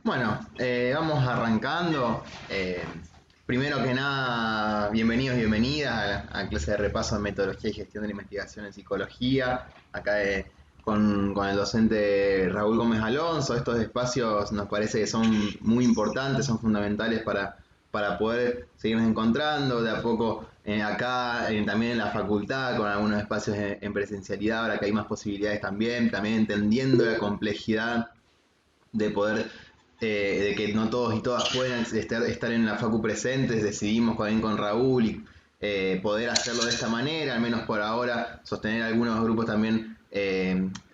Bueno, vamos arrancando. Primero que nada, bienvenidos, bienvenidas a clase de repaso de metodología y gestión de la investigación en psicología. Acá con el docente Raúl Gómez Alonso. Estos espacios nos parece que son muy importantes, son fundamentales para poder seguirnos encontrando. De a poco acá también en la facultad, con algunos espacios en presencialidad, ahora que hay más posibilidades también entendiendo la complejidad de poder, de que no todos y todas puedan estar en la facu presentes, decidimos con Raúl y poder hacerlo de esta manera, al menos por ahora, sostener algunos grupos también,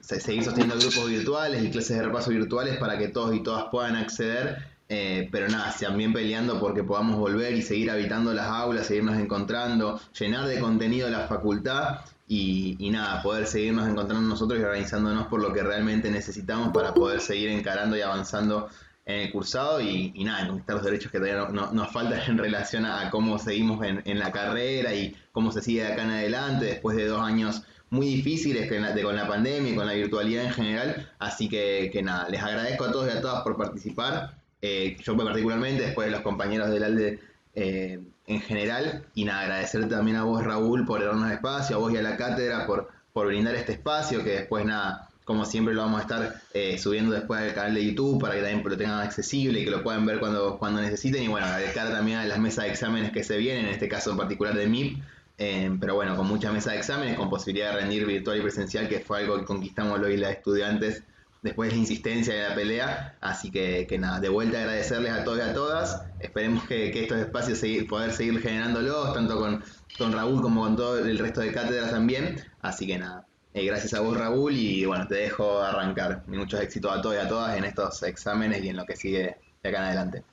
seguir sosteniendo grupos virtuales y clases de repaso virtuales para que todos y todas puedan acceder, pero nada, también peleando porque podamos volver y seguir habitando las aulas, seguirnos encontrando, llenar de contenido la facultad y nada, poder seguirnos encontrando nosotros y organizándonos por lo que realmente necesitamos para poder seguir encarando y avanzando en el cursado y nada, en conquistar los derechos que todavía nos faltan en relación a cómo seguimos en la carrera y cómo se sigue de acá en adelante después de 2 años muy difíciles con la pandemia y con la virtualidad en general. Así que nada, les agradezco a todos y a todas por participar. Yo particularmente, después de los compañeros del ALDE en general. Y nada, agradecerte también a vos, Raúl, por darnos espacio, a vos y a la cátedra por brindar este espacio, que después nada, como siempre lo vamos a estar subiendo después al canal de YouTube para que también lo tengan accesible y que lo puedan ver cuando necesiten. Y bueno, agradecer también a las mesas de exámenes que se vienen, en este caso en particular de MIP. Pero bueno, con muchas mesas de exámenes, con posibilidad de rendir virtual y presencial, que fue algo que conquistamos hoy las estudiantes después de la insistencia de la pelea. Así que nada, de vuelta agradecerles a todos y a todas. Esperemos que estos espacios poder seguir generándolos, tanto con Raúl como con todo el resto de cátedras también. Así que nada, gracias a vos, Raúl, y bueno, te dejo arrancar. Muchos éxitos a todos y a todas en estos exámenes y en lo que sigue de acá en adelante.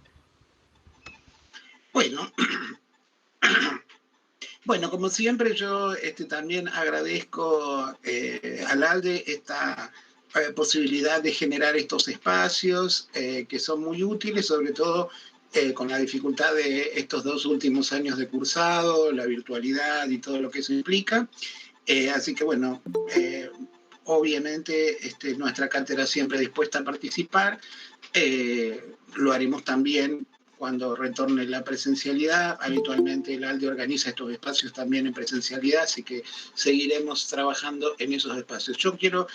Bueno, bueno, como siempre yo también agradezco al ALDE esta posibilidad de generar estos espacios que son muy útiles, sobre todo con la dificultad de estos 2 últimos años de cursado, la virtualidad y todo lo que eso implica. Así que bueno, obviamente nuestra cátedra siempre dispuesta a participar. Lo haremos también cuando retorne la presencialidad. Habitualmente el ALDE organiza estos espacios también en presencialidad, así que seguiremos trabajando en esos espacios. Yo quiero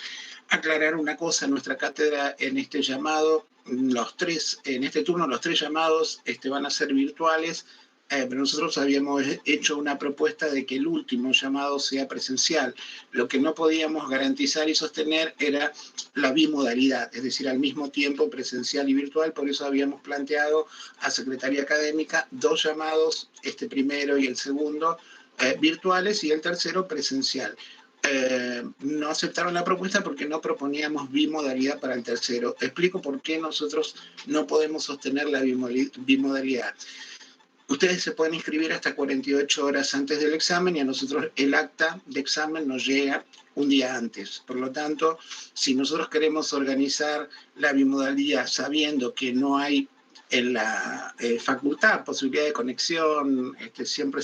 aclarar una cosa: nuestra cátedra en este llamado, en este turno, los 3 llamados van a ser virtuales. Pero nosotros habíamos hecho una propuesta de que el último llamado sea presencial. Lo que no podíamos garantizar y sostener era la bimodalidad, es decir, al mismo tiempo presencial y virtual. Por eso habíamos planteado a Secretaría Académica 2 llamados, este primero y el segundo, virtuales, y el tercero presencial. No aceptaron la propuesta porque no proponíamos bimodalidad para el tercero. Explico por qué nosotros no podemos sostener la bimodalidad. Ustedes se pueden inscribir hasta 48 horas antes del examen y a nosotros el acta de examen nos llega un día antes. Por lo tanto, si nosotros queremos organizar la bimodalidad sabiendo que no hay en la facultad posibilidad de conexión, siempre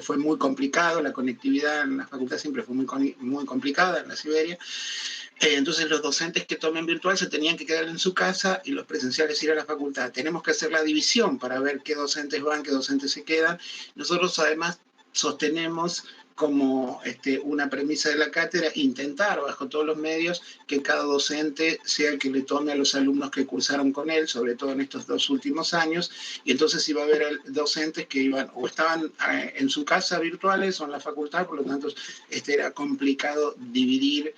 fue muy complicado, la conectividad en la facultad siempre fue muy complicada en la Siberia. Entonces los docentes que tomen virtual se tenían que quedar en su casa y los presenciales ir a la facultad. Tenemos que hacer la división para ver qué docentes van, qué docentes se quedan. Nosotros además sostenemos como una premisa de la cátedra intentar bajo todos los medios que cada docente sea el que le tome a los alumnos que cursaron con él, sobre todo en estos 2 últimos años, y entonces iba a haber docentes que iban o estaban en su casa virtuales o en la facultad. Por lo tanto era complicado dividir,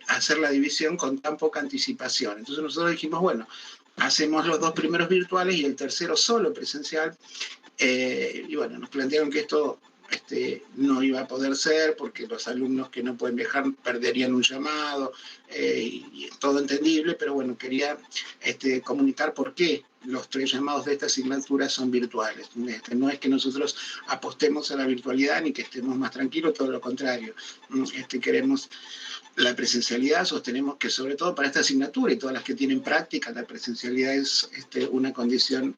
hacer la división con tan poca anticipación. Entonces nosotros dijimos, bueno, hacemos los 2 primeros virtuales y el tercero solo presencial. Y bueno, nos plantearon que esto no iba a poder ser porque los alumnos que no pueden viajar perderían un llamado, y todo entendible, pero bueno, quería comunicar por qué los 3 llamados de esta asignatura son virtuales. No es que nosotros apostemos a la virtualidad ni que estemos más tranquilos, todo lo contrario. Queremos la presencialidad. Sostenemos que sobre todo para esta asignatura y todas las que tienen práctica, la presencialidad es una condición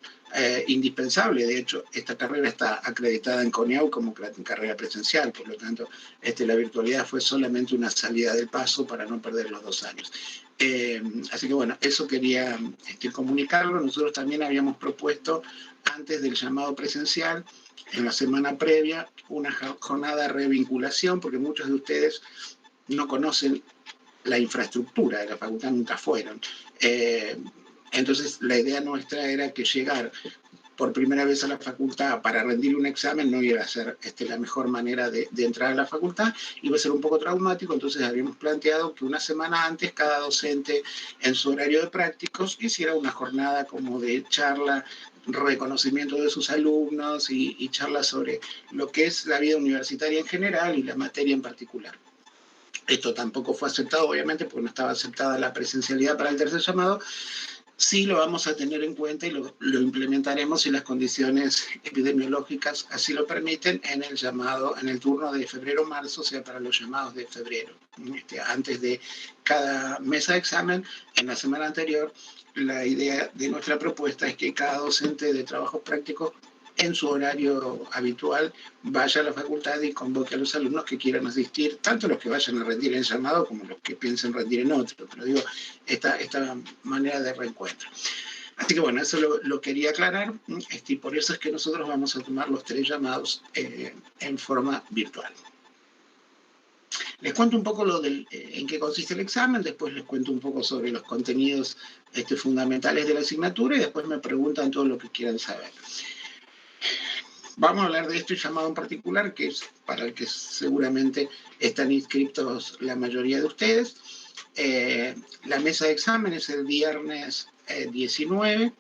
indispensable. De hecho, esta carrera está acreditada en CONEAU como carrera presencial. Por lo tanto, la virtualidad fue solamente una salida del paso para no perder los 2 años. Así que bueno, eso quería comunicarlo. Nosotros también habíamos propuesto, antes del llamado presencial, en la semana previa, una jornada de revinculación, porque muchos de ustedes no conocen la infraestructura de la facultad, nunca fueron. Entonces, la idea nuestra era que llegar por primera vez a la facultad para rendir un examen no iba a ser la mejor manera de entrar a la facultad, iba a ser un poco traumático. Entonces habíamos planteado que una semana antes cada docente en su horario de prácticos hiciera una jornada como de charla, reconocimiento de sus alumnos y charla sobre lo que es la vida universitaria en general y la materia en particular. Esto tampoco fue aceptado, obviamente, porque no estaba aceptada la presencialidad para el tercer llamado. Sí lo vamos a tener en cuenta y lo implementaremos si las condiciones epidemiológicas así lo permiten en el turno de febrero-marzo, o sea, para los llamados de febrero. Antes de cada mesa de examen, en la semana anterior, la idea de nuestra propuesta es que cada docente de trabajos prácticos en su horario habitual vaya a la facultad y convoque a los alumnos que quieran asistir, tanto los que vayan a rendir en el llamado como los que piensen rendir en otro, pero digo, esta manera de reencuentro. Así que bueno, eso lo quería aclarar, y por eso es que nosotros vamos a tomar los 3 llamados en forma virtual. Les cuento un poco en qué consiste el examen, después les cuento un poco sobre los contenidos fundamentales de la asignatura y después me preguntan todo lo que quieran saber. Vamos a hablar de este llamado en particular, que es para el que seguramente están inscritos la mayoría de ustedes. La mesa de examen es el viernes 19,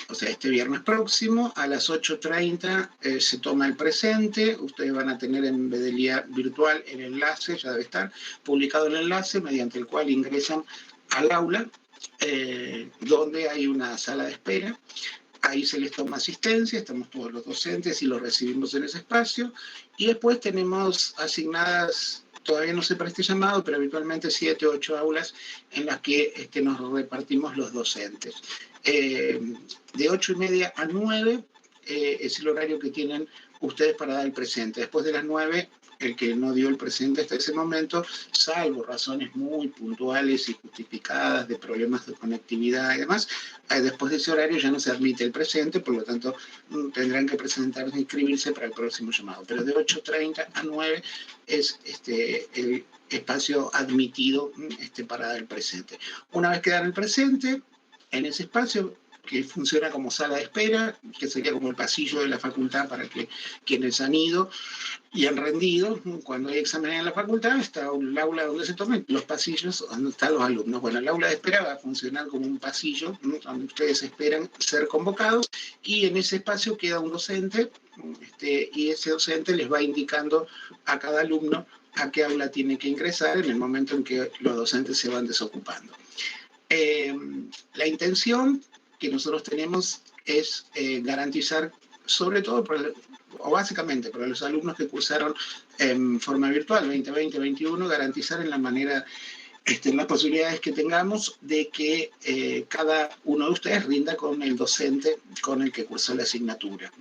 o sea, este viernes próximo, a las 8:30 se toma el presente. Ustedes van a tener en Bedelía Virtual el enlace, ya debe estar publicado el enlace, mediante el cual ingresan al aula, donde hay una sala de espera. Ahí se les toma asistencia, estamos todos los docentes y los recibimos en ese espacio. Y después tenemos asignadas, todavía no sé para este llamado, pero habitualmente 7 o 8 aulas en las que nos repartimos los docentes. De 8:30 a 9 es el horario que tienen ustedes para dar el presente. Después de las 9, el que no dio el presente hasta ese momento, salvo razones muy puntuales y justificadas de problemas de conectividad y demás, después de ese horario ya no se admite el presente, por lo tanto tendrán que presentarse e inscribirse para el próximo llamado. Pero de 8:30 a 9 es el espacio admitido para dar el presente. Una vez que dan el presente, en ese espacio, que funciona como sala de espera, que sería como el pasillo de la facultad para que quienes han ido y han rendido, cuando hay examen en la facultad, está el aula donde se tomen, los pasillos donde están los alumnos. Bueno, el aula de espera va a funcionar como un pasillo, ¿no?, donde ustedes esperan ser convocados, y en ese espacio queda un docente, y ese docente les va indicando a cada alumno a qué aula tiene que ingresar en el momento en que los docentes se van desocupando. La intención que nosotros tenemos es garantizar, sobre todo o básicamente para los alumnos que cursaron en forma virtual 2020-2021, garantizar en la manera, en las posibilidades que tengamos de que cada uno de ustedes rinda con el docente con el que cursó la asignatura.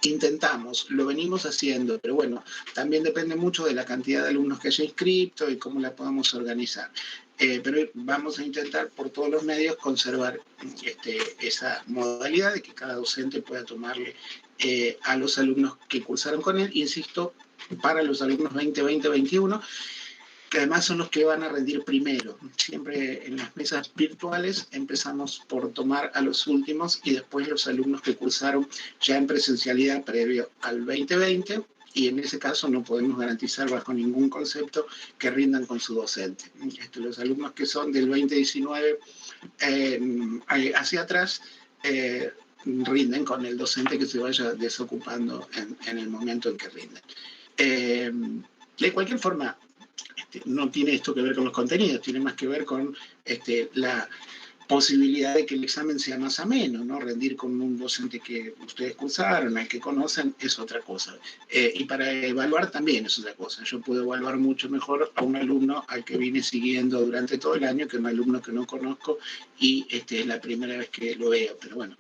Intentamos, lo venimos haciendo, pero bueno, también depende mucho de la cantidad de alumnos que haya inscrito y cómo la podamos organizar. Pero vamos a intentar por todos los medios conservar esa modalidad de que cada docente pueda tomarle a los alumnos que cursaron con él, insisto, para los alumnos 2020-21, que además son los que van a rendir primero. Siempre en las mesas virtuales empezamos por tomar a los últimos y después los alumnos que cursaron ya en presencialidad previo al 2020, y en ese caso no podemos garantizar bajo ningún concepto que rindan con su docente. Los alumnos que son del 2019 hacia atrás rinden con el docente que se vaya desocupando en el momento en que rinden. De cualquier forma, no tiene esto que ver con los contenidos, tiene más que ver con la posibilidad de que el examen sea más ameno, ¿no? Rendir con un docente que ustedes cursaron, al que conocen, es otra cosa. Y para evaluar también es otra cosa. Yo puedo evaluar mucho mejor a un alumno al que vine siguiendo durante todo el año que a un alumno que no conozco y es la primera vez que lo veo. Pero bueno,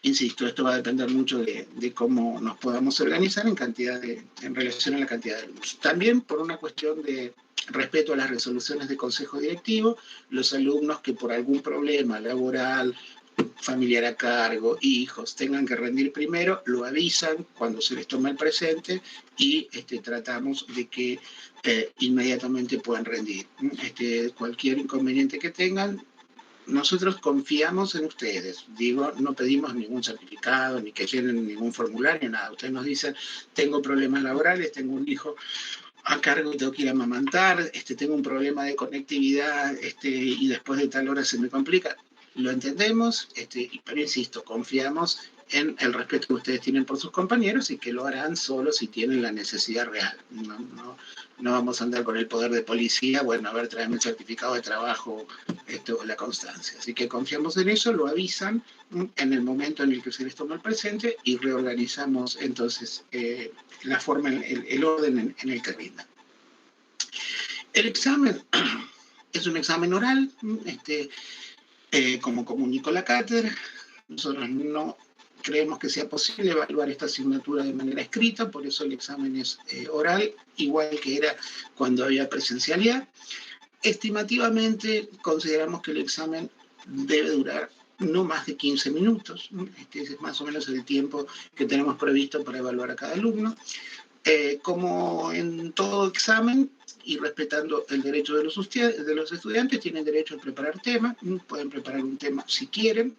insisto, esto va a depender mucho de cómo nos podamos organizar en relación a la cantidad de alumnos. También por una cuestión de respeto a las resoluciones de consejo directivo. Los alumnos que por algún problema laboral, familiar a cargo, hijos, tengan que rendir primero, lo avisan cuando se les toma el presente y tratamos de que inmediatamente puedan rendir. Cualquier inconveniente que tengan, nosotros confiamos en ustedes. Digo, no pedimos ningún certificado, ni que llenen ningún formulario, nada. Ustedes nos dicen, tengo problemas laborales, tengo un hijo a cargo y tengo que ir a amamantar, tengo un problema de conectividad y después de tal hora se me complica. Lo entendemos, pero insisto, confiamos en el respeto que ustedes tienen por sus compañeros y que lo harán solo si tienen la necesidad real. No vamos a andar con el poder de policía, bueno, a ver, tráeme el certificado de trabajo o la constancia. Así que confiamos en eso, lo avisan en el momento en el que se les toma el presente y reorganizamos entonces la forma, el orden en el que rindan. El examen es un examen oral, como comunicó la cátedra. Nosotros no creemos que sea posible evaluar esta asignatura de manera escrita, por eso el examen es oral, igual que era cuando había presencialidad. Estimativamente consideramos que el examen debe durar no más de 15 minutos. Ese es más o menos el tiempo que tenemos previsto para evaluar a cada alumno. Como en todo examen, y respetando el derecho de los estudiantes, tienen derecho a preparar temas, pueden preparar un tema si quieren.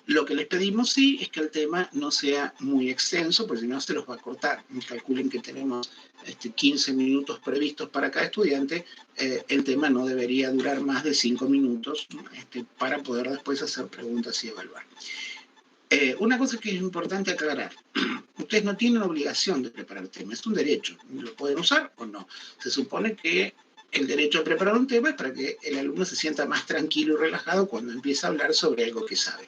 Lo que les pedimos sí es que el tema no sea muy extenso, porque si no se los va a cortar. Calculen que tenemos 15 minutos previstos para cada estudiante, el tema no debería durar más de 5 minutos para poder después hacer preguntas y evaluar. Una cosa que es importante aclarar, ustedes no tienen obligación de preparar tema, es un derecho, lo pueden usar o no. Se supone que el derecho a preparar un tema es para que el alumno se sienta más tranquilo y relajado cuando empieza a hablar sobre algo que sabe.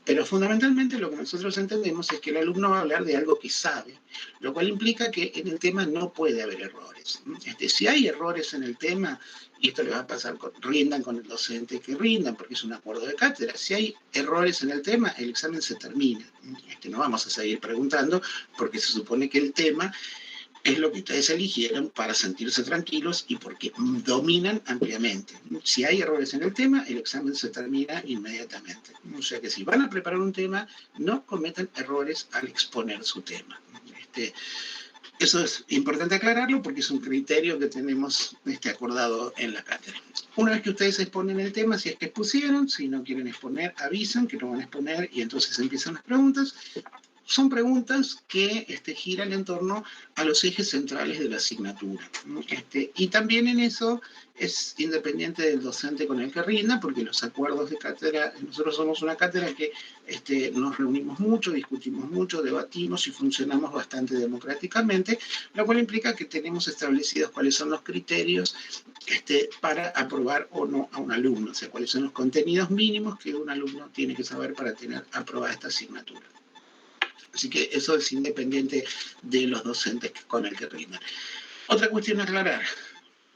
Pero fundamentalmente lo que nosotros entendemos es que el alumno va a hablar de algo que sabe, lo cual implica que en el tema no puede haber errores. Si hay errores en el tema, y esto le va a pasar, rindan con el docente que rindan, porque es un acuerdo de cátedra, si hay errores en el tema, el examen se termina. No vamos a seguir preguntando, porque se supone que el tema es lo que ustedes eligieron para sentirse tranquilos y porque dominan ampliamente. Si hay errores en el tema, el examen se termina inmediatamente. O sea que si van a preparar un tema, no cometan errores al exponer su tema. Eso es importante aclararlo porque es un criterio que tenemos acordado en la cátedra. Una vez que ustedes exponen el tema, si es que expusieron, si no quieren exponer, avisan que no van a exponer y entonces empiezan las preguntas. Son preguntas que giran en torno a los ejes centrales de la asignatura. Y también en eso es independiente del docente con el que rinda, porque los acuerdos de cátedra, nosotros somos una cátedra que nos reunimos mucho, discutimos mucho, debatimos y funcionamos bastante democráticamente, lo cual implica que tenemos establecidos cuáles son los criterios para aprobar o no a un alumno, o sea, cuáles son los contenidos mínimos que un alumno tiene que saber para tener aprobada esta asignatura. Así que eso es independiente de los docentes con el que rindan. Otra cuestión a aclarar,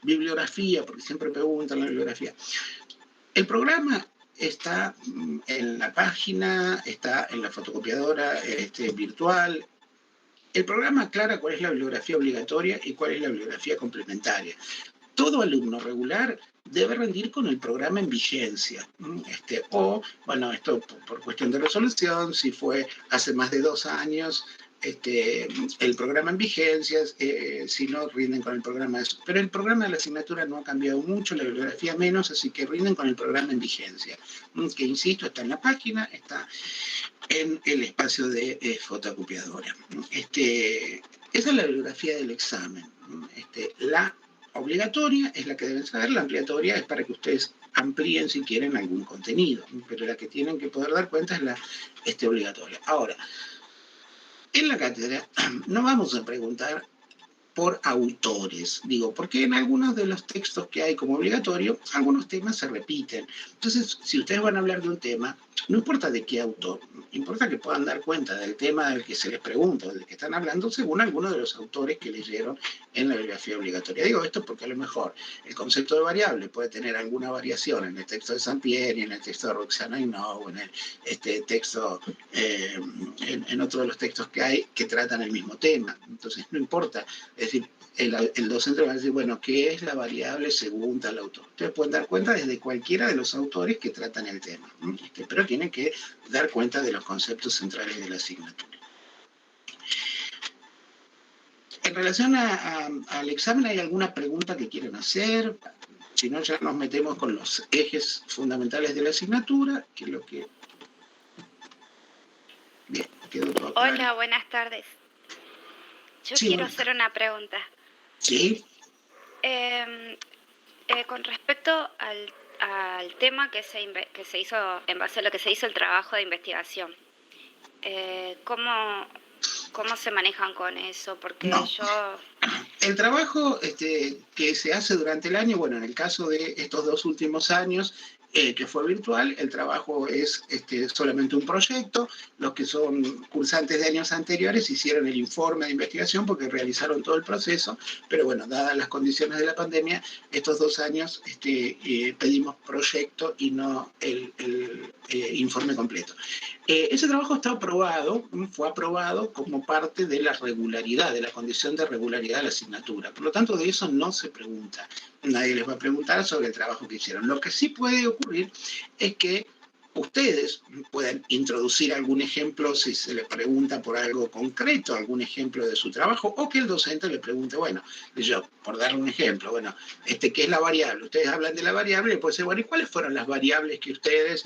bibliografía, porque siempre preguntan la bibliografía. El programa está en la página, está en la fotocopiadora virtual. El programa aclara cuál es la bibliografía obligatoria y cuál es la bibliografía complementaria. Todo alumno regular debe rendir con el programa en vigencia. Bueno, esto por cuestión de resolución, si fue hace más de 2 años, el programa en vigencia, si no, rinden con el programa. Pero el programa de la asignatura no ha cambiado mucho, la bibliografía menos, así que rinden con el programa en vigencia, que insisto, está en la página, está en el espacio de fotocopiadora. Esa es la bibliografía del examen. La obligatoria es la que deben saber, la ampliatoria es para que ustedes amplíen si quieren algún contenido, pero la que tienen que poder dar cuenta es la obligatoria. Ahora, en la cátedra no vamos a preguntar por autores, porque en algunos de los textos que hay como obligatorio, algunos temas se repiten. Entonces, si ustedes van a hablar de un tema, no importa de qué autor, importa que puedan dar cuenta del tema del que se les pregunta, del que están hablando, según algunos de los autores que leyeron en la bibliografía obligatoria. Digo esto porque a lo mejor el concepto de variable puede tener alguna variación en el texto de Sampieri, en el texto de Roxana Hinault, en el texto, en otro de los textos que hay que tratan el mismo tema. Entonces no importa, es decir, el docente va a decir, bueno, ¿qué es la variable según tal autor? Ustedes pueden dar cuenta desde cualquiera de los autores que tratan el tema, pero tienen que dar cuenta de los conceptos centrales de la asignatura. En relación al examen, ¿hay alguna pregunta que quieran hacer? Si no, ya nos metemos con los ejes fundamentales de la asignatura, que es lo que... Bien, quedó todo claro. Hola, buenas tardes. Yo Sí, quiero bueno. hacer una pregunta. Sí, Con respecto al tema que se hizo, en base a lo que se hizo el trabajo de investigación, ¿cómo se manejan con eso? Porque no. yo... El trabajo que se hace durante el año, bueno, en el caso de estos 2 últimos años, que fue virtual, el trabajo es solamente un proyecto. Los que son cursantes de años anteriores hicieron el informe de investigación porque realizaron todo el proceso, pero bueno, dadas las condiciones de la pandemia, estos 2 años pedimos proyecto y no el informe completo. Ese trabajo está aprobado, fue aprobado como parte de la regularidad, de la condición de regularidad de la asignatura. Por lo tanto, de eso no se pregunta. Nadie les va a preguntar sobre el trabajo que hicieron. Lo que sí puede ocurrir es que ustedes pueden introducir algún ejemplo si se les pregunta por algo concreto, algún ejemplo de su trabajo, o que el docente le pregunte, bueno, yo, por dar un ejemplo, bueno, ¿qué es la variable? Ustedes hablan de la variable y puede ser, bueno, ¿y cuáles fueron las variables que ustedes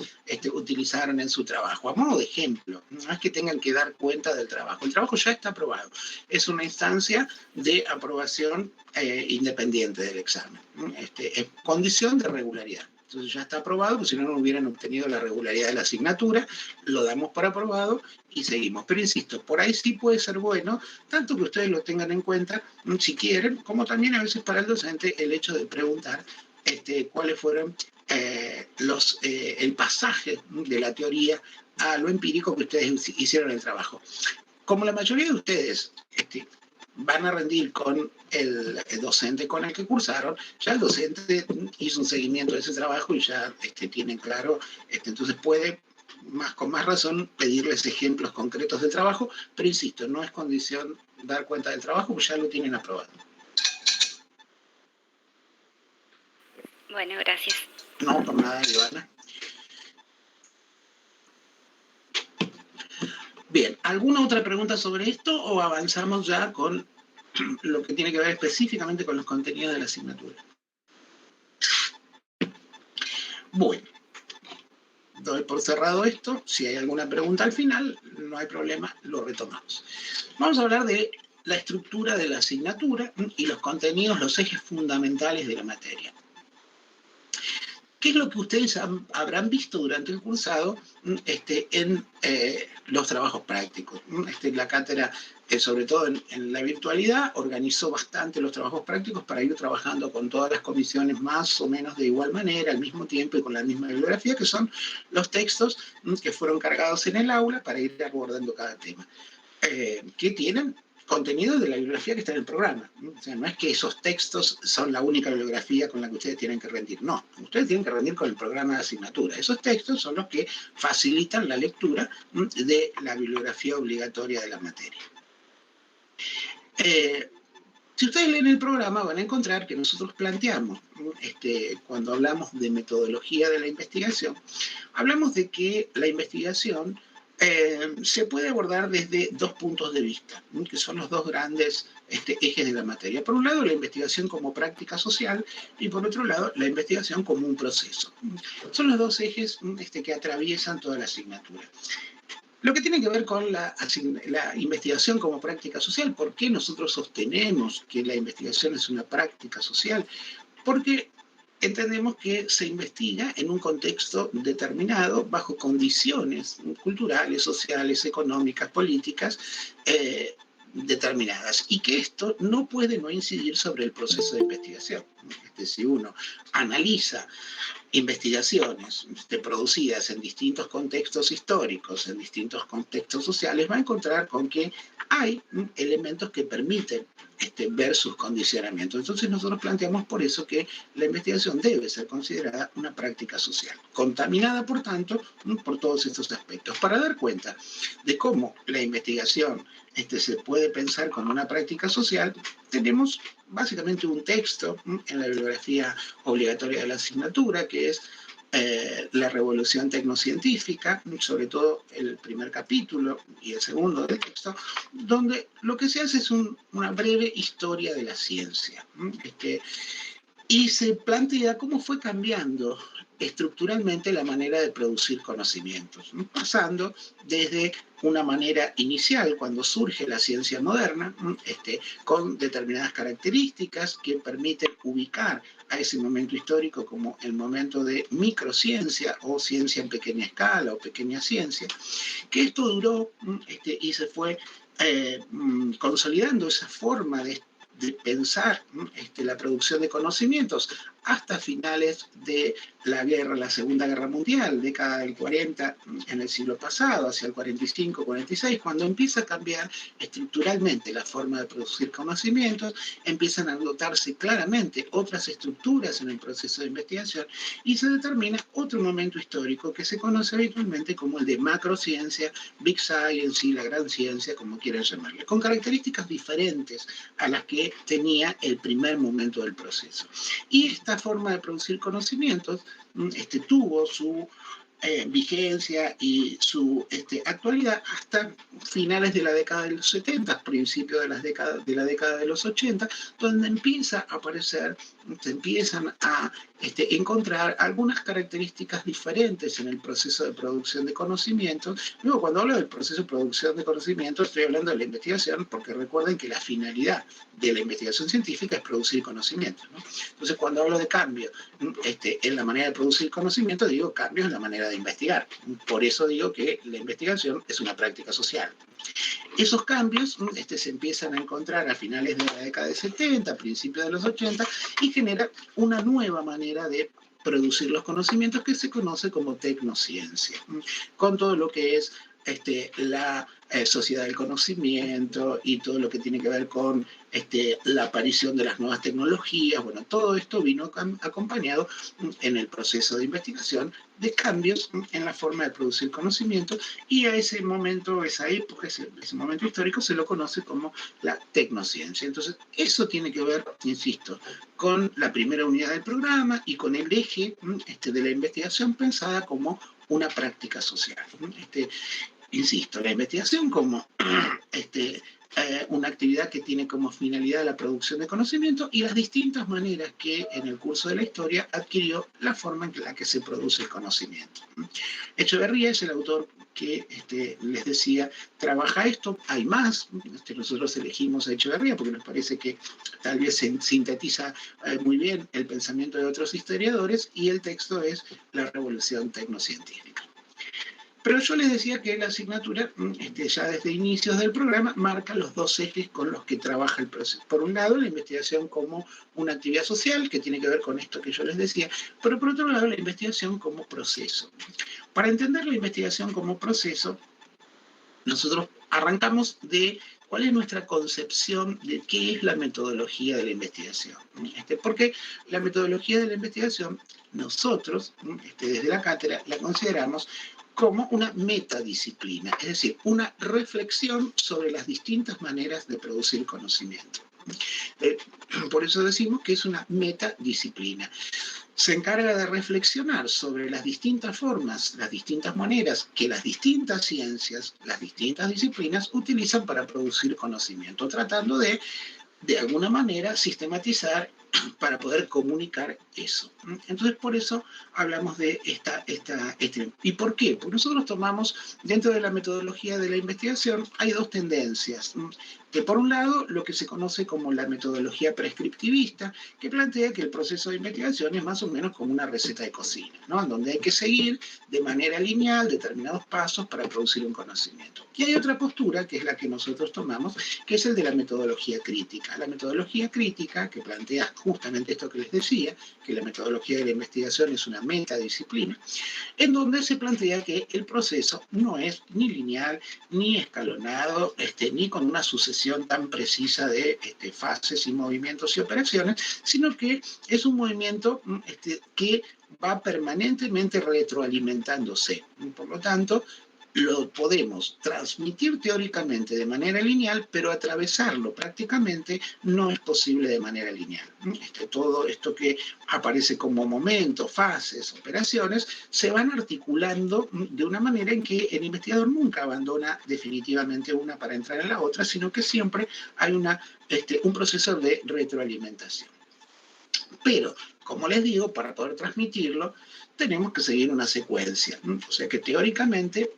utilizaron en su trabajo? A modo de ejemplo, no es que tengan que dar cuenta del trabajo. El trabajo ya está aprobado. Es una instancia de aprobación independiente del examen. Es condición de regularidad. Entonces ya está aprobado, porque si no, no hubieran obtenido la regularidad de la asignatura, lo damos por aprobado y seguimos. Pero insisto, por ahí sí puede ser bueno, tanto que ustedes lo tengan en cuenta, si quieren, como también a veces para el docente el hecho de preguntar cuáles fueron el pasaje de la teoría a lo empírico que ustedes hicieron el trabajo. Como la mayoría de ustedes van a rendir con el docente con el que cursaron, ya el docente hizo un seguimiento de ese trabajo y ya tienen claro, entonces puede con más razón pedirles ejemplos concretos de trabajo, pero insisto, no es condición dar cuenta del trabajo, pues ya lo tienen aprobado. Bueno, gracias. No, por nada, Ivana. Bien, ¿alguna otra pregunta sobre esto o avanzamos ya con lo que tiene que ver específicamente con los contenidos de la asignatura? Bueno, doy por cerrado esto. Si hay alguna pregunta al final, no hay problema, lo retomamos. Vamos a hablar de la estructura de la asignatura y los contenidos, los ejes fundamentales de la materia. ¿Qué es lo que ustedes habrán visto durante el cursado en los trabajos prácticos? La cátedra, sobre todo en la virtualidad, organizó bastante los trabajos prácticos para ir trabajando con todas las comisiones más o menos de igual manera, al mismo tiempo y con la misma bibliografía, que son los textos que fueron cargados en el aula para ir abordando cada tema. Que tienen contenido de la bibliografía que está en el programa. O sea, no es que esos textos son la única bibliografía con la que ustedes tienen que rendir. No, ustedes tienen que rendir con el programa de asignatura. Esos textos son los que facilitan la lectura de la bibliografía obligatoria de la materia. Si ustedes leen el programa van a encontrar que nosotros planteamos, cuando hablamos de metodología de la investigación, hablamos de que la investigación se puede abordar desde 2 puntos de vista, que son los 2 grandes ejes de la materia. Por un lado, la investigación como práctica social y por otro lado, la investigación como un proceso. Son los 2 ejes que atraviesan toda la asignatura. Lo que tiene que ver con la investigación como práctica social, ¿por qué nosotros sostenemos que la investigación es una práctica social? Porque entendemos que se investiga en un contexto determinado, bajo condiciones culturales, sociales, económicas, políticas determinadas, y que esto no puede no incidir sobre el proceso de investigación. Si uno analiza investigaciones producidas en distintos contextos históricos, en distintos contextos sociales, va a encontrar con que hay elementos que permiten ver sus condicionamientos. Entonces nosotros planteamos por eso que la investigación debe ser considerada una práctica social, contaminada por tanto por todos estos aspectos. Para dar cuenta de cómo la investigación se puede pensar como una práctica social, tenemos básicamente un texto en la bibliografía obligatoria de la asignatura, que es la revolución tecnocientífica, sobre todo el primer capítulo y el segundo del texto, donde lo que se hace es una breve historia de la ciencia. Y se plantea cómo fue cambiando estructuralmente la manera de producir conocimientos, pasando desde una manera inicial, cuando surge la ciencia moderna, con determinadas características que permiten ubicar a ese momento histórico como el momento de microciencia o ciencia en pequeña escala o pequeña ciencia, que esto duró y se fue consolidando esa forma de pensar la producción de conocimientos hasta finales de la Segunda Guerra Mundial, década del 40 en el siglo pasado, hacia el 45, 46, cuando empieza a cambiar estructuralmente la forma de producir conocimientos, empiezan a notarse claramente otras estructuras en el proceso de investigación y se determina otro momento histórico que se conoce habitualmente como el de macrociencia, big science y la gran ciencia, como quieran llamarle, con características diferentes a las que tenía el primer momento del proceso. Y esta forma de producir conocimientos tuvo su vigencia y su actualidad hasta finales de la década de los 70, principios de la década de los 80, donde empieza a aparecer, se empiezan a encontrar algunas características diferentes en el proceso de producción de conocimientos. Luego, cuando hablo del proceso de producción de conocimientos, estoy hablando de la investigación, porque recuerden que la finalidad de la investigación científica es producir conocimientos, ¿no? Entonces, cuando hablo de cambio en la manera de producir conocimiento, digo cambios en la manera de investigar. Por eso digo que la investigación es una práctica social. Esos cambios se empiezan a encontrar a finales de la década de 70, a principios de los 80, y genera una nueva manera de producir los conocimientos que se conoce como tecnociencia, con todo lo que es la sociedad del conocimiento y todo lo que tiene que ver con la aparición de las nuevas tecnologías. Bueno, todo esto vino acompañado en el proceso de investigación de cambios en la forma de producir conocimiento, y a ese momento, esa época, ese momento histórico se lo conoce como la tecnociencia. Entonces, eso tiene que ver, insisto, con la primera unidad del programa y con el eje de la investigación pensada como una práctica social. Insisto, la investigación como una actividad que tiene como finalidad la producción de conocimiento y las distintas maneras que en el curso de la historia adquirió la forma en la que se produce el conocimiento. Echeverría es el autor que les decía, trabaja esto, hay más, nosotros elegimos a Echeverría porque nos parece que tal vez sintetiza muy bien el pensamiento de otros historiadores, y el texto es La Revolución Tecnocientífica. Pero yo les decía que la asignatura, ya desde inicios del programa, marca los dos ejes con los que trabaja el proceso. Por un lado, la investigación como una actividad social, que tiene que ver con esto que yo les decía, pero por otro lado, la investigación como proceso. Para entender la investigación como proceso, nosotros arrancamos de cuál es nuestra concepción de qué es la metodología de la investigación. Porque la metodología de la investigación, nosotros, desde la cátedra, la consideramos como una metadisciplina, es decir, una reflexión sobre las distintas maneras de producir conocimiento. Por eso decimos que es una metadisciplina. Se encarga de reflexionar sobre las distintas formas, las distintas maneras que las distintas ciencias, las distintas disciplinas utilizan para producir conocimiento, tratando de alguna manera, sistematizar para poder comunicar eso. Entonces, por eso hablamos de ¿Y por qué? Porque nosotros tomamos, dentro de la metodología de la investigación, hay dos tendencias. Que por un lado, lo que se conoce como la metodología prescriptivista, que plantea que el proceso de investigación es más o menos como una receta de cocina, ¿no? En donde hay que seguir de manera lineal determinados pasos para producir un conocimiento. Y hay otra postura, que es la que nosotros tomamos, que es el de la metodología crítica. La metodología crítica, que plantea justamente esto que les decía, que la metodología de la investigación es una metadisciplina, en donde se plantea que el proceso no es ni lineal, ni escalonado, ni con una sucesión tan precisa de fases y movimientos y operaciones, sino que es un movimiento que va permanentemente retroalimentándose. Por lo tanto, lo podemos transmitir teóricamente de manera lineal, pero atravesarlo prácticamente no es posible de manera lineal. Todo esto que aparece como momentos, fases, operaciones, se van articulando de una manera en que el investigador nunca abandona definitivamente una para entrar en la otra, sino que siempre hay un proceso de retroalimentación. Pero, como les digo, para poder transmitirlo, tenemos que seguir una secuencia. O sea que teóricamente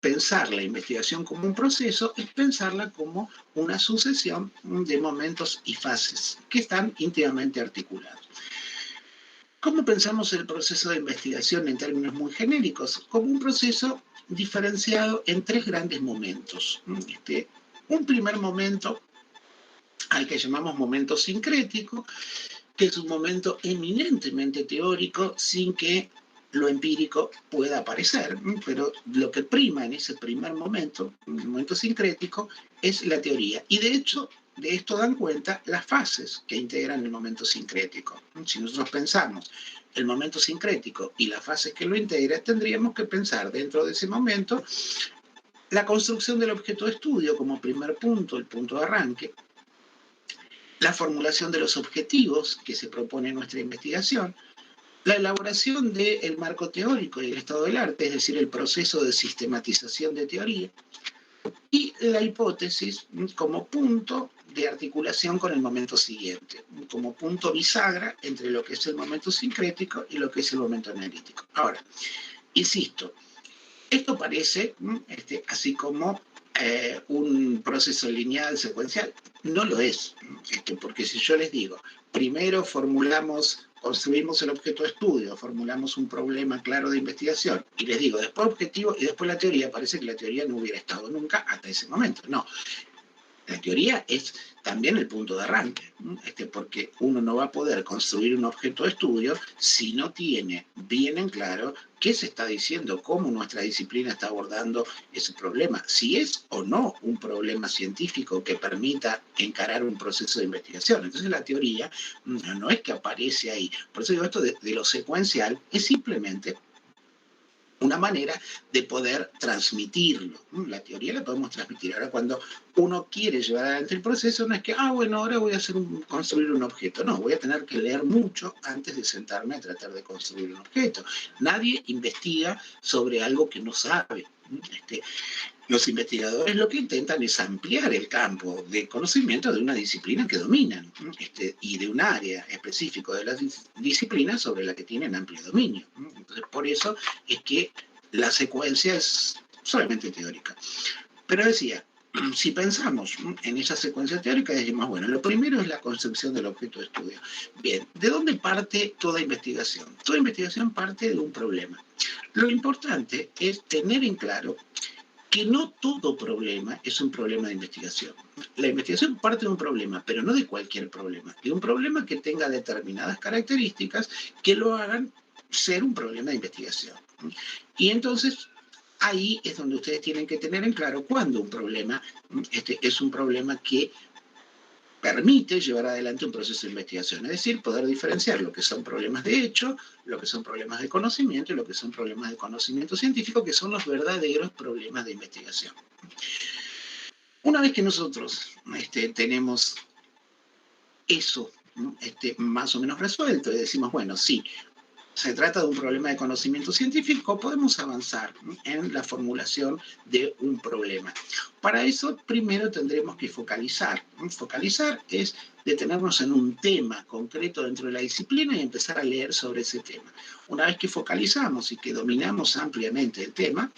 pensar la investigación como un proceso es pensarla como una sucesión de momentos y fases que están íntimamente articulados. ¿Cómo pensamos el proceso de investigación en términos muy genéricos? Como un proceso diferenciado en tres grandes momentos. Un primer momento al que llamamos momento sincrético, que es un momento eminentemente teórico sin que lo empírico pueda aparecer, pero lo que prima en ese primer momento, un momento sincrético, es la teoría. Y de hecho, de esto dan cuenta las fases que integran el momento sincrético. Si nosotros pensamos el momento sincrético y las fases que lo integran, tendríamos que pensar dentro de ese momento la construcción del objeto de estudio como primer punto, el punto de arranque, la formulación de los objetivos que se propone nuestra investigación, la elaboración del marco teórico y el estado del arte, es decir, el proceso de sistematización de teoría, y la hipótesis como punto de articulación con el momento siguiente, como punto bisagra entre lo que es el momento sincrético y lo que es el momento analítico. Ahora, insisto, esto parece así como un proceso lineal, secuencial. No lo es, porque si yo les digo, primero construimos el objeto de estudio, formulamos un problema claro de investigación, y les digo, después objetivo y después la teoría, parece que la teoría no hubiera estado nunca hasta ese momento. No, la teoría es también el punto de arranque, porque uno no va a poder construir un objeto de estudio si no tiene bien en claro qué se está diciendo, cómo nuestra disciplina está abordando ese problema, si es o no un problema científico que permita encarar un proceso de investigación. Entonces la teoría no es que aparece ahí. Por eso digo, esto de lo secuencial es simplemente una manera de poder transmitirlo. La teoría la podemos transmitir. Ahora, cuando uno quiere llevar adelante el proceso, no es que, bueno, ahora voy a construir un objeto. No, voy a tener que leer mucho antes de sentarme a tratar de construir un objeto. Nadie investiga sobre algo que no sabe. Los investigadores lo que intentan es ampliar el campo de conocimiento de una disciplina que dominan y de un área específico de la disciplina sobre la que tienen amplio dominio. Entonces, por eso es que la secuencia es solamente teórica. Pero decía, si pensamos en esa secuencia teórica, decimos, bueno, lo primero es la construcción del objeto de estudio. Bien, ¿de dónde parte toda investigación? Toda investigación parte de un problema. Lo importante es tener en claro que no todo problema es un problema de investigación. La investigación parte de un problema, pero no de cualquier problema, de un problema que tenga determinadas características que lo hagan ser un problema de investigación. Y entonces ahí es donde ustedes tienen que tener en claro cuándo un problema es un problema que permite llevar adelante un proceso de investigación, es decir, poder diferenciar lo que son problemas de hecho, lo que son problemas de conocimiento y lo que son problemas de conocimiento científico, que son los verdaderos problemas de investigación. Una vez que nosotros tenemos eso más o menos resuelto y decimos, bueno, sí, se trata de un problema de conocimiento científico, podemos avanzar en la formulación de un problema. Para eso, primero tendremos que focalizar. Focalizar es detenernos en un tema concreto dentro de la disciplina y empezar a leer sobre ese tema. Una vez que focalizamos y que dominamos ampliamente el tema,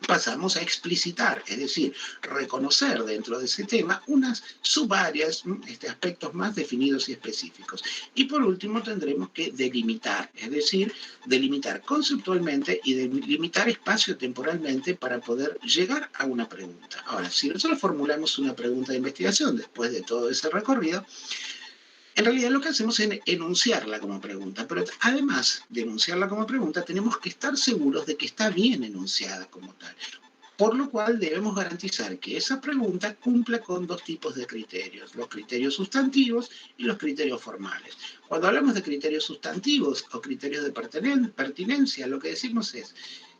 pasamos a explicitar, es decir, reconocer dentro de ese tema unas subáreas, aspectos más definidos y específicos. Y por último tendremos que delimitar, es decir, delimitar conceptualmente y delimitar espacio-temporalmente para poder llegar a una pregunta. Ahora, si nosotros formulamos una pregunta de investigación después de todo ese recorrido, En realidad lo que hacemos es enunciarla como pregunta, pero además de enunciarla como pregunta, tenemos que estar seguros de que está bien enunciada como tal. Por lo cual debemos garantizar que esa pregunta cumpla con dos tipos de criterios, los criterios sustantivos y los criterios formales. Cuando hablamos de criterios sustantivos o criterios de pertinencia, lo que decimos es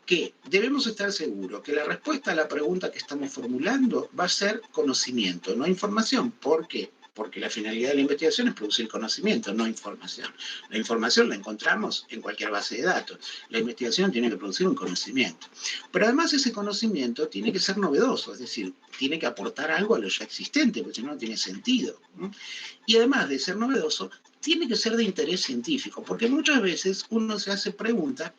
que debemos estar seguros que la respuesta a la pregunta que estamos formulando va a ser conocimiento, no información. ¿Por qué? Porque la finalidad de la investigación es producir conocimiento, no información. La información la encontramos en cualquier base de datos. La investigación tiene que producir un conocimiento. Pero además ese conocimiento tiene que ser novedoso, es decir, tiene que aportar algo a lo ya existente, porque si no, no tiene sentido. Y además de ser novedoso, tiene que ser de interés científico, porque muchas veces uno se hace preguntas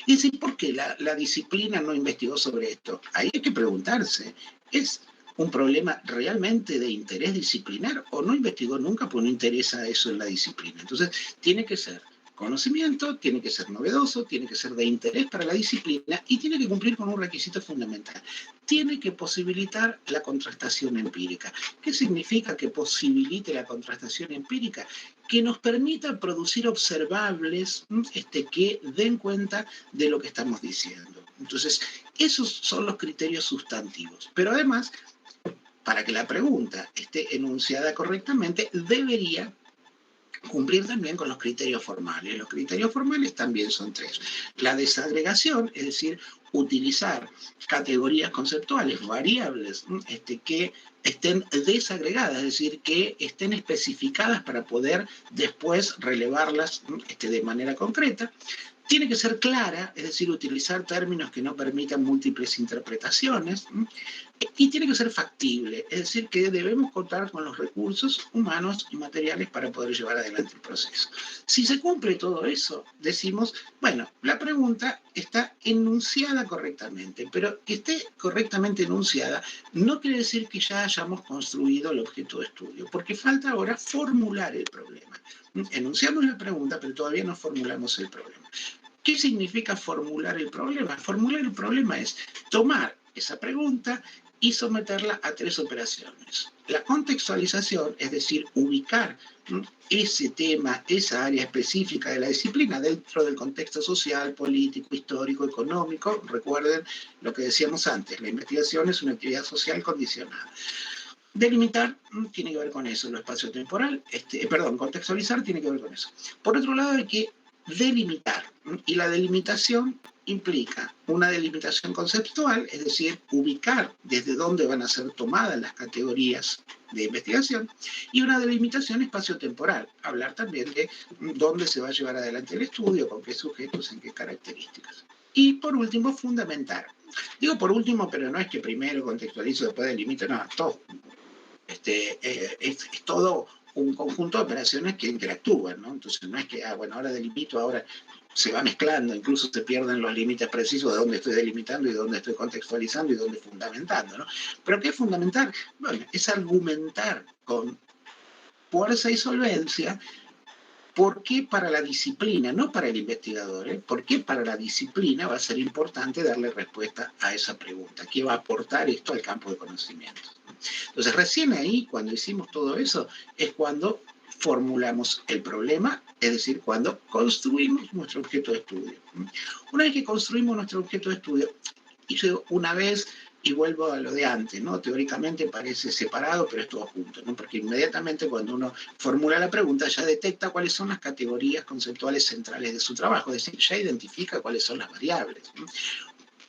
y dice, ¿por qué la disciplina no investigó sobre esto? Ahí hay que preguntarse, ¿es un problema realmente de interés disciplinar o no investigó nunca porque no interesa eso en la disciplina? Entonces, tiene que ser conocimiento, tiene que ser novedoso, tiene que ser de interés para la disciplina y tiene que cumplir con un requisito fundamental. Tiene que posibilitar la contrastación empírica. ¿Qué significa que posibilite la contrastación empírica? Que nos permita producir observables que den cuenta de lo que estamos diciendo. Entonces, esos son los criterios sustantivos. Pero además, para que la pregunta esté enunciada correctamente, debería cumplir también con los criterios formales. Los criterios formales también son tres. La desagregación, es decir, utilizar categorías conceptuales, variables, que estén desagregadas, es decir, que estén especificadas para poder después relevarlas de manera concreta. Tiene que ser clara, es decir, utilizar términos que no permitan múltiples interpretaciones. Y tiene que ser factible, es decir, que debemos contar con los recursos humanos y materiales para poder llevar adelante el proceso. Si se cumple todo eso, decimos, bueno, la pregunta está enunciada correctamente, pero que esté correctamente enunciada no quiere decir que ya hayamos construido el objeto de estudio, porque falta ahora formular el problema. Enunciamos la pregunta, pero todavía no formulamos el problema. ¿Qué significa formular el problema? Formular el problema es tomar esa pregunta y someterla a tres operaciones. La contextualización, es decir, ubicar ese tema, esa área específica de la disciplina dentro del contexto social, político, histórico, económico. Recuerden lo que decíamos antes, la investigación es una actividad social condicionada. Delimitar tiene que ver con eso, lo espacio-temporal, contextualizar tiene que ver con eso. Por otro lado, hay que delimitar, y la delimitación implica una delimitación conceptual, es decir, ubicar desde dónde van a ser tomadas las categorías de investigación, y una delimitación espacio-temporal, hablar también de dónde se va a llevar adelante el estudio, con qué sujetos, en qué características. Y por último, fundamentar. Digo por último, pero no es que primero contextualizo, después delimito, no, todo. Es todo un conjunto de operaciones que interactúan, ¿no? Entonces no es que, ahora delimito, ahora se va mezclando, incluso se pierden los límites precisos de dónde estoy delimitando y dónde estoy contextualizando y dónde fundamentando, ¿no? Pero ¿qué es fundamentar? Bueno, es argumentar con fuerza y solvencia por qué para la disciplina, no para el investigador, por qué para la disciplina va a ser importante darle respuesta a esa pregunta, qué va a aportar esto al campo de conocimientos. Entonces, recién ahí, cuando hicimos todo eso, es cuando formulamos el problema, es decir, cuando construimos nuestro objeto de estudio. Una vez que construimos nuestro objeto de estudio, y yo una vez, y vuelvo a lo de antes, ¿no? Teóricamente parece separado, pero es todo junto, ¿no? Porque inmediatamente cuando uno formula la pregunta ya detecta cuáles son las categorías conceptuales centrales de su trabajo, es decir, ya identifica cuáles son las variables, ¿no?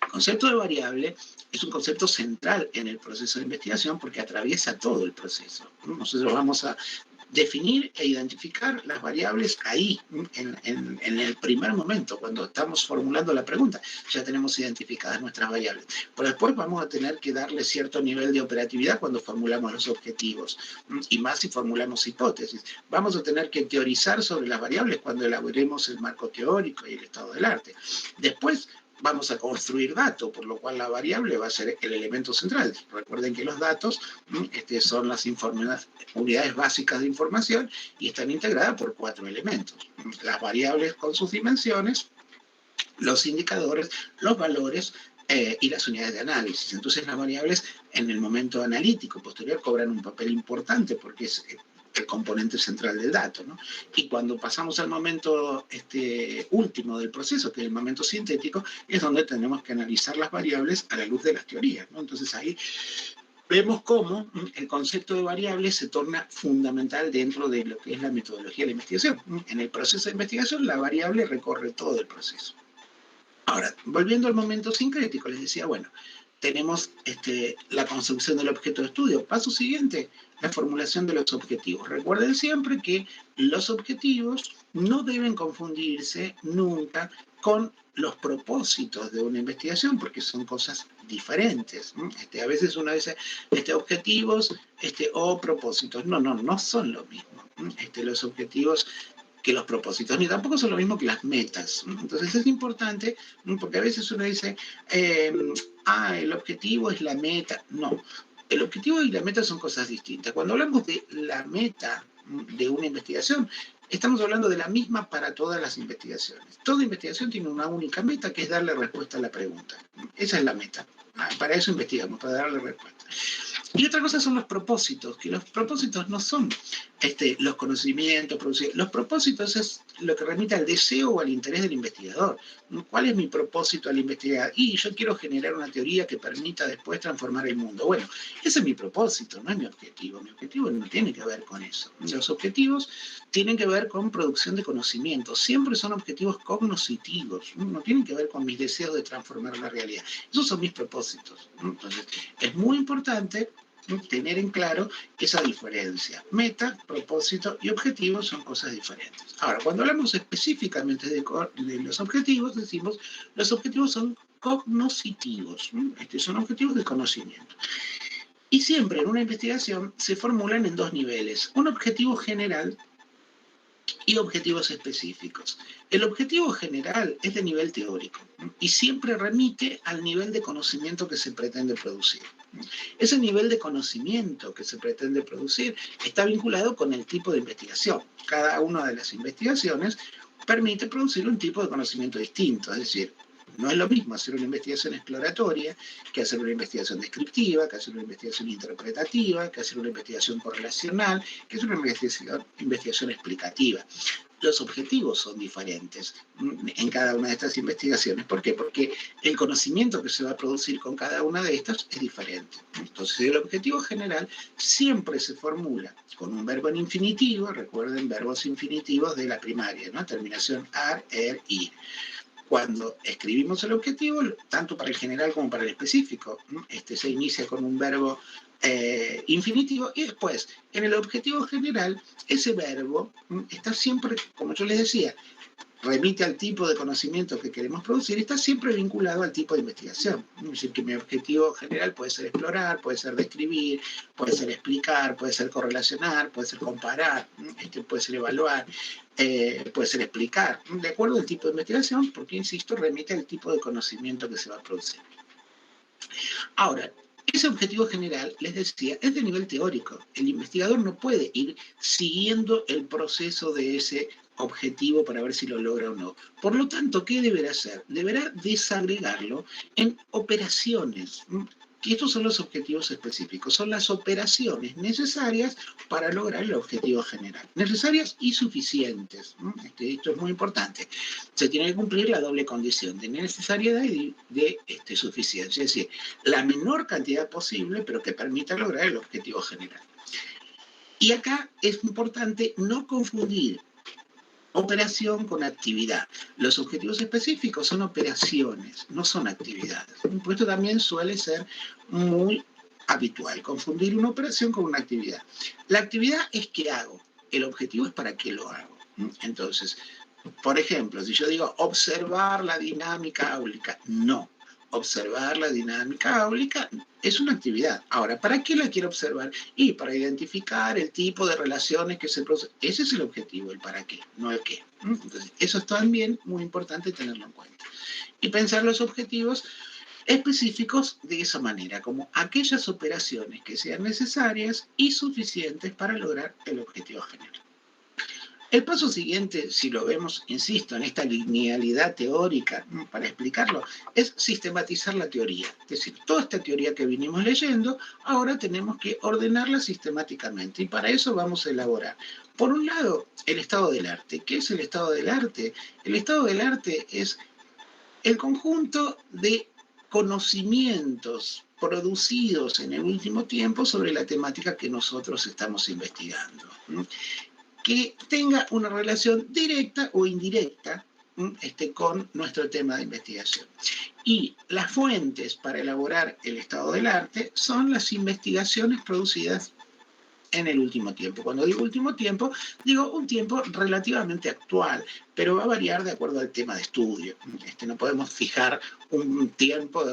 El concepto de variable es un concepto central en el proceso de investigación porque atraviesa todo el proceso, ¿no? Nosotros vamos a definir e identificar las variables ahí, en el primer momento, cuando estamos formulando la pregunta, ya tenemos identificadas nuestras variables. Pero después vamos a tener que darle cierto nivel de operatividad cuando formulamos los objetivos, y más si formulamos hipótesis. Vamos a tener que teorizar sobre las variables cuando elaboremos el marco teórico y el estado del arte. Después vamos a construir datos, por lo cual la variable va a ser el elemento central. Recuerden que los datos son las unidades básicas de información y están integradas por 4 elementos. Las variables con sus dimensiones, los indicadores, los valores y las unidades de análisis. Entonces las variables en el momento analítico posterior cobran un papel importante porque el componente central del dato, ¿no? Y cuando pasamos al momento último del proceso, que es el momento sintético, es donde tenemos que analizar las variables a la luz de las teorías, ¿no? Entonces ahí vemos cómo el concepto de variable se torna fundamental dentro de lo que es la metodología de la investigación. En el proceso de investigación, la variable recorre todo el proceso. Ahora, volviendo al momento sincrético, les decía, bueno, tenemos la construcción del objeto de estudio. Paso siguiente, la formulación de los objetivos. Recuerden siempre que los objetivos no deben confundirse nunca con los propósitos de una investigación, porque son cosas diferentes. A veces uno dice objetivos o propósitos. No son lo mismo. Los objetivos que los propósitos, ni tampoco son lo mismo que las metas. Entonces es importante, porque a veces uno dice, el objetivo es la meta. No, el objetivo y la meta son cosas distintas. Cuando hablamos de la meta de una investigación, estamos hablando de la misma para todas las investigaciones. Toda investigación tiene una única meta, que es darle respuesta a la pregunta. Esa es la meta. Para eso investigamos, para darle respuesta. Y otra cosa son los propósitos, que los propósitos no son los conocimientos, los propósitos es lo que remite al deseo o al interés del investigador. ¿Cuál es mi propósito al investigar? Y yo quiero generar una teoría que permita después transformar el mundo. Bueno, ese es mi propósito, no es mi objetivo. Mi objetivo no tiene que ver con eso. Los objetivos tienen que ver con producción de conocimiento. Siempre son objetivos cognitivos, no tienen que ver con mis deseos de transformar la realidad. Esos son mis propósitos. Entonces, es muy importante tener en claro esa diferencia. Meta, propósito y objetivo son cosas diferentes. Ahora, cuando hablamos específicamente de los objetivos, decimos los objetivos son cognitivos, son objetivos de conocimiento. Y siempre en una investigación se formulan en dos niveles, un objetivo general y objetivos específicos. El objetivo general es de nivel teórico y siempre remite al nivel de conocimiento que se pretende producir. Ese nivel de conocimiento que se pretende producir está vinculado con el tipo de investigación. Cada una de las investigaciones permite producir un tipo de conocimiento distinto, es decir, no es lo mismo hacer una investigación exploratoria que hacer una investigación descriptiva, que hacer una investigación interpretativa, que hacer una investigación correlacional, que hacer una investigación explicativa. Los objetivos son diferentes en cada una de estas investigaciones. ¿Por qué? Porque el conocimiento que se va a producir con cada una de estas es diferente. Entonces, el objetivo general siempre se formula con un verbo en infinitivo. Recuerden, verbos infinitivos de la primaria, ¿no? Terminación ar, ir. Cuando escribimos el objetivo, tanto para el general como para el específico, se inicia con un verbo infinitivo y después, en el objetivo general, ese verbo está siempre, como yo les decía, remite al tipo de conocimiento que queremos producir y está siempre vinculado al tipo de investigación. Es decir, que mi objetivo general puede ser explorar, puede ser describir, puede ser explicar, puede ser correlacionar, puede ser comparar, puede ser evaluar, puede ser explicar, de acuerdo al tipo de investigación, porque, insisto, remite al tipo de conocimiento que se va a producir. Ahora, ese objetivo general, les decía, es de nivel teórico. El investigador no puede ir siguiendo el proceso de ese objetivo para ver si lo logra o no. Por lo tanto, ¿qué deberá hacer? Deberá desagregarlo en operaciones. Y estos son los objetivos específicos, son las operaciones necesarias para lograr el objetivo general. Necesarias y suficientes. Esto es muy importante. Se tiene que cumplir la doble condición de necesariedad y de suficiencia. Es decir, la menor cantidad posible, pero que permita lograr el objetivo general. Y acá es importante no confundir operación con actividad. Los objetivos específicos son operaciones, no son actividades. Esto también suele ser muy habitual, confundir una operación con una actividad. La actividad es qué hago, el objetivo es para qué lo hago. Entonces, por ejemplo, si yo digo observar la dinámica áulica, no. Observar la dinámica áulica es una actividad. Ahora, ¿para qué la quiero observar? Y para identificar el tipo de relaciones que se producen. Ese es el objetivo, el para qué, no el qué. Entonces, eso es también muy importante tenerlo en cuenta. Y pensar los objetivos específicos de esa manera, como aquellas operaciones que sean necesarias y suficientes para lograr el objetivo general. El paso siguiente, si lo vemos, insisto, en esta linealidad teórica, para explicarlo, es sistematizar la teoría. Es decir, toda esta teoría que vinimos leyendo, ahora tenemos que ordenarla sistemáticamente. Y para eso vamos a elaborar, por un lado, el estado del arte. ¿Qué es el estado del arte? El estado del arte es el conjunto de conocimientos producidos en el último tiempo sobre la temática que nosotros estamos investigando, que tenga una relación directa o indirecta con nuestro tema de investigación. Y las fuentes para elaborar el estado del arte son las investigaciones producidas en el último tiempo. Cuando digo último tiempo, digo un tiempo relativamente actual, pero va a variar de acuerdo al tema de estudio. No podemos fijar un tiempo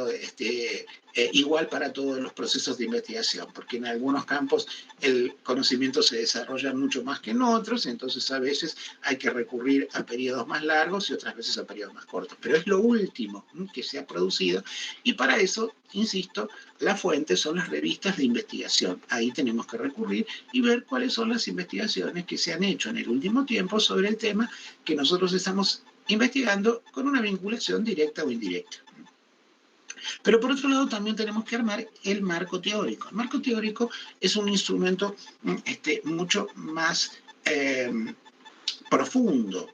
igual para todos los procesos de investigación, porque en algunos campos el conocimiento se desarrolla mucho más que en otros, entonces a veces hay que recurrir a periodos más largos y otras veces a periodos más cortos. Pero es lo último que se ha producido y para eso, insisto, las fuentes son las revistas de investigación. Ahí tenemos que recurrir y ver cuáles son las investigaciones que se han hecho en el último tiempo sobre el tema que nosotros estamos investigando con una vinculación directa o indirecta. Pero por otro lado también tenemos que armar el marco teórico. El marco teórico es un instrumento mucho más profundo,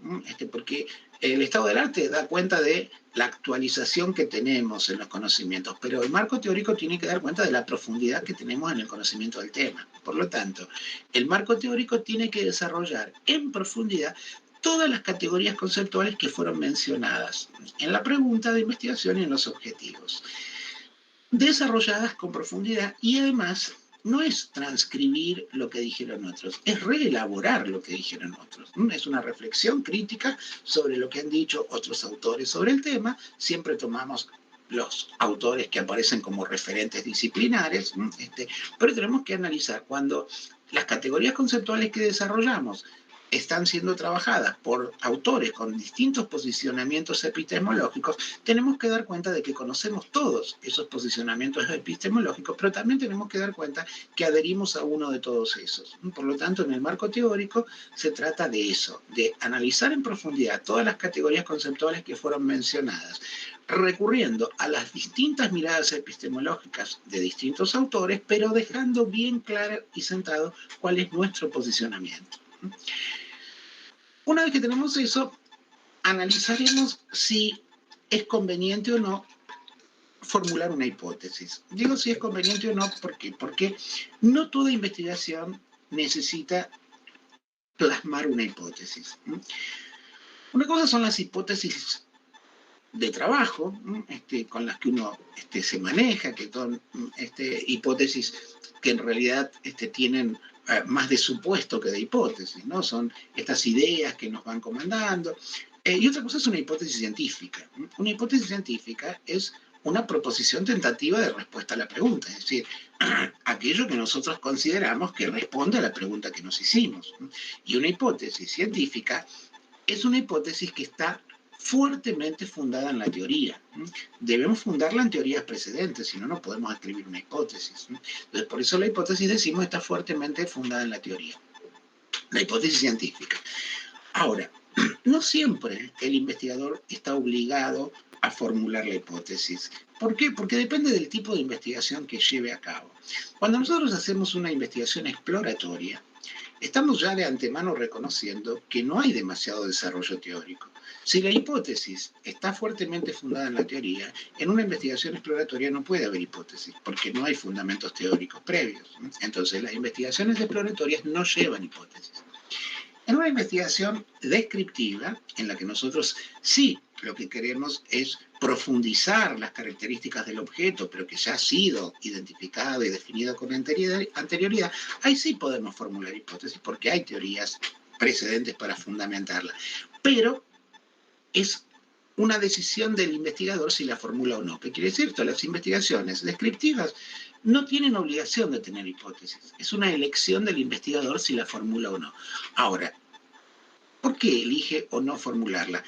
porque el estado del arte da cuenta de la actualización que tenemos en los conocimientos, pero el marco teórico tiene que dar cuenta de la profundidad que tenemos en el conocimiento del tema. Por lo tanto, el marco teórico tiene que desarrollar en profundidad todas las categorías conceptuales que fueron mencionadas en la pregunta de investigación y en los objetivos, desarrolladas con profundidad y además no es transcribir lo que dijeron otros, es reelaborar lo que dijeron otros. Es una reflexión crítica sobre lo que han dicho otros autores sobre el tema. Siempre tomamos los autores que aparecen como referentes disciplinares, pero tenemos que analizar cuando las categorías conceptuales que desarrollamos están siendo trabajadas por autores con distintos posicionamientos epistemológicos, tenemos que dar cuenta de que conocemos todos esos posicionamientos epistemológicos, pero también tenemos que dar cuenta que adherimos a uno de todos esos. Por lo tanto, en el marco teórico se trata de eso, de analizar en profundidad todas las categorías conceptuales que fueron mencionadas, recurriendo a las distintas miradas epistemológicas de distintos autores, pero dejando bien claro y sentado cuál es nuestro posicionamiento. Una vez que tenemos eso, analizaremos si es conveniente o no formular una hipótesis. Digo si es conveniente o no, ¿por qué? Porque no toda investigación necesita plasmar una hipótesis. Una cosa son las hipótesis de trabajo, con las que uno se maneja, que son hipótesis que en realidad tienen más de supuesto que de hipótesis, ¿no? Son estas ideas que nos van comandando. Y otra cosa es una hipótesis científica. Una hipótesis científica es una proposición tentativa de respuesta a la pregunta, es decir, aquello que nosotros consideramos que responde a la pregunta que nos hicimos. Y una hipótesis científica es una hipótesis que está fuertemente fundada en la teoría. Debemos fundarla en teorías precedentes, si no, no podemos escribir una hipótesis. Entonces, por eso la hipótesis, decimos, está fuertemente fundada en la teoría, la hipótesis científica. Ahora, no siempre el investigador está obligado a formular la hipótesis. ¿Por qué? Porque depende del tipo de investigación que lleve a cabo. Cuando nosotros hacemos una investigación exploratoria, estamos ya de antemano reconociendo que no hay demasiado desarrollo teórico. Si la hipótesis está fuertemente fundada en la teoría, en una investigación exploratoria no puede haber hipótesis, porque no hay fundamentos teóricos previos. Entonces, las investigaciones exploratorias no llevan hipótesis. En una investigación descriptiva, en la que nosotros sí lo que queremos es profundizar las características del objeto, pero que ya ha sido identificado y definido con anterioridad, ahí sí podemos formular hipótesis, porque hay teorías precedentes para fundamentarla. Pero es una decisión del investigador si la formula o no. ¿Qué quiere decir? Todas las investigaciones descriptivas no tienen obligación de tener hipótesis. Es una elección del investigador si la formula o no. Ahora, ¿por qué elige o no formularla?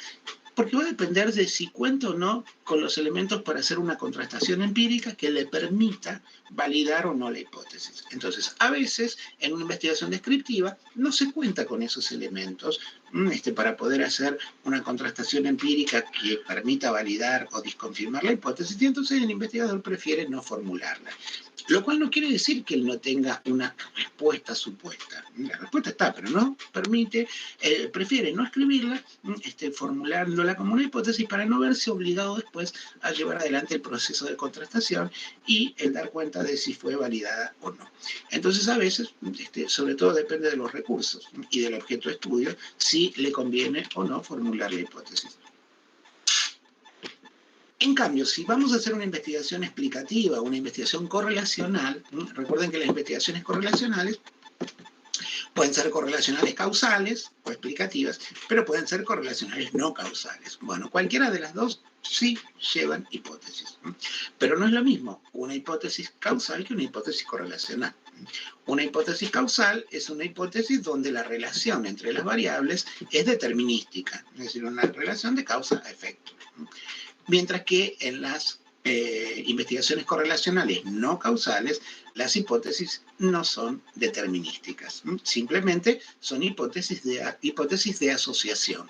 Porque va a depender de si cuenta o no con los elementos para hacer una contrastación empírica que le permita validar o no la hipótesis. Entonces, a veces, en una investigación descriptiva, no se cuenta con esos elementos para poder hacer una contrastación empírica que permita validar o desconfirmar la hipótesis, y entonces el investigador prefiere no formularla. Lo cual no quiere decir que él no tenga una respuesta supuesta. La respuesta está, pero no permite, prefiere no escribirla, formulándola como una hipótesis para no verse obligado después a llevar adelante el proceso de contrastación y el dar cuenta de si fue validada o no. Entonces, a veces, sobre todo depende de los recursos y del objeto de estudio, si le conviene o no formular la hipótesis. En cambio, si vamos a hacer una investigación explicativa, una investigación correlacional, recuerden que las investigaciones correlacionales pueden ser correlacionales causales o explicativas, pero pueden ser correlacionales no causales. Bueno, cualquiera de las dos sí llevan hipótesis, pero no es lo mismo una hipótesis causal que una hipótesis correlacional. Una hipótesis causal es una hipótesis donde la relación entre las variables es determinística, es decir, una relación de causa a efecto. Mientras que en las investigaciones correlacionales no causales, las hipótesis no son determinísticas. Simplemente son hipótesis de asociación.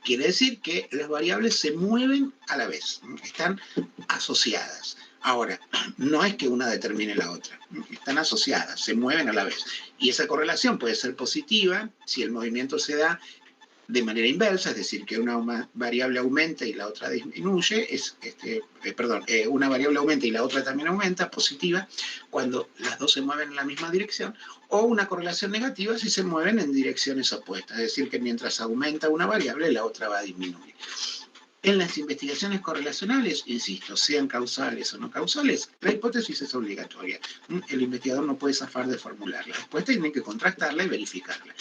Quiere decir que las variables se mueven a la vez, están asociadas. Ahora, no es que una determine la otra, están asociadas, se mueven a la vez. Y esa correlación puede ser positiva si el movimiento se da de manera inversa, es decir, que una variable aumenta y la otra disminuye, una variable aumenta y la otra también aumenta, positiva, cuando las dos se mueven en la misma dirección, o una correlación negativa si se mueven en direcciones opuestas, es decir, que mientras aumenta una variable, la otra va a disminuir. En las investigaciones correlacionales, insisto, sean causales o no causales, la hipótesis es obligatoria. El investigador no puede zafar de formularla. Después tiene que contrastarla y verificarla.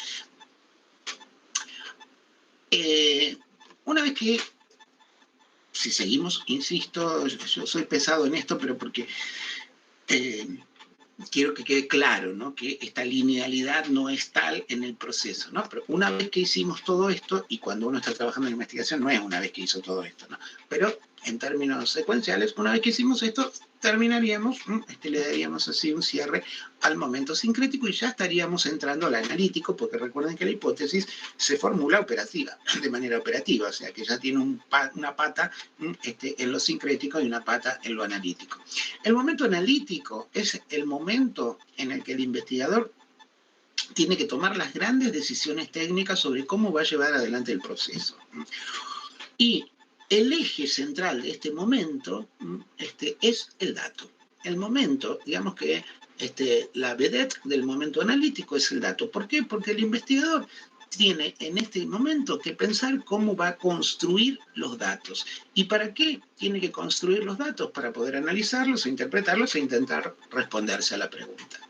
Una vez que, si seguimos, insisto, yo soy pesado en esto, pero porque quiero que quede claro, ¿no?, que esta linealidad no es tal en el proceso, ¿no? Pero una vez que hicimos todo esto, y cuando uno está trabajando en investigación no es una vez que hizo todo esto, ¿no? Pero en términos secuenciales, una vez que hicimos esto, terminaríamos, le daríamos así un cierre al momento sincrético y ya estaríamos entrando al analítico, porque recuerden que la hipótesis se formula operativa, de manera operativa, o sea que ya tiene una pata en lo sincrético y una pata en lo analítico. El momento analítico es el momento en el que el investigador tiene que tomar las grandes decisiones técnicas sobre cómo va a llevar adelante el proceso. Y el eje central de este momento es el dato. El momento, digamos que la vedette del momento analítico es el dato. ¿Por qué? Porque el investigador tiene en este momento que pensar cómo va a construir los datos. ¿Y para qué tiene que construir los datos? Para poder analizarlos, interpretarlos e intentar responderse a la pregunta.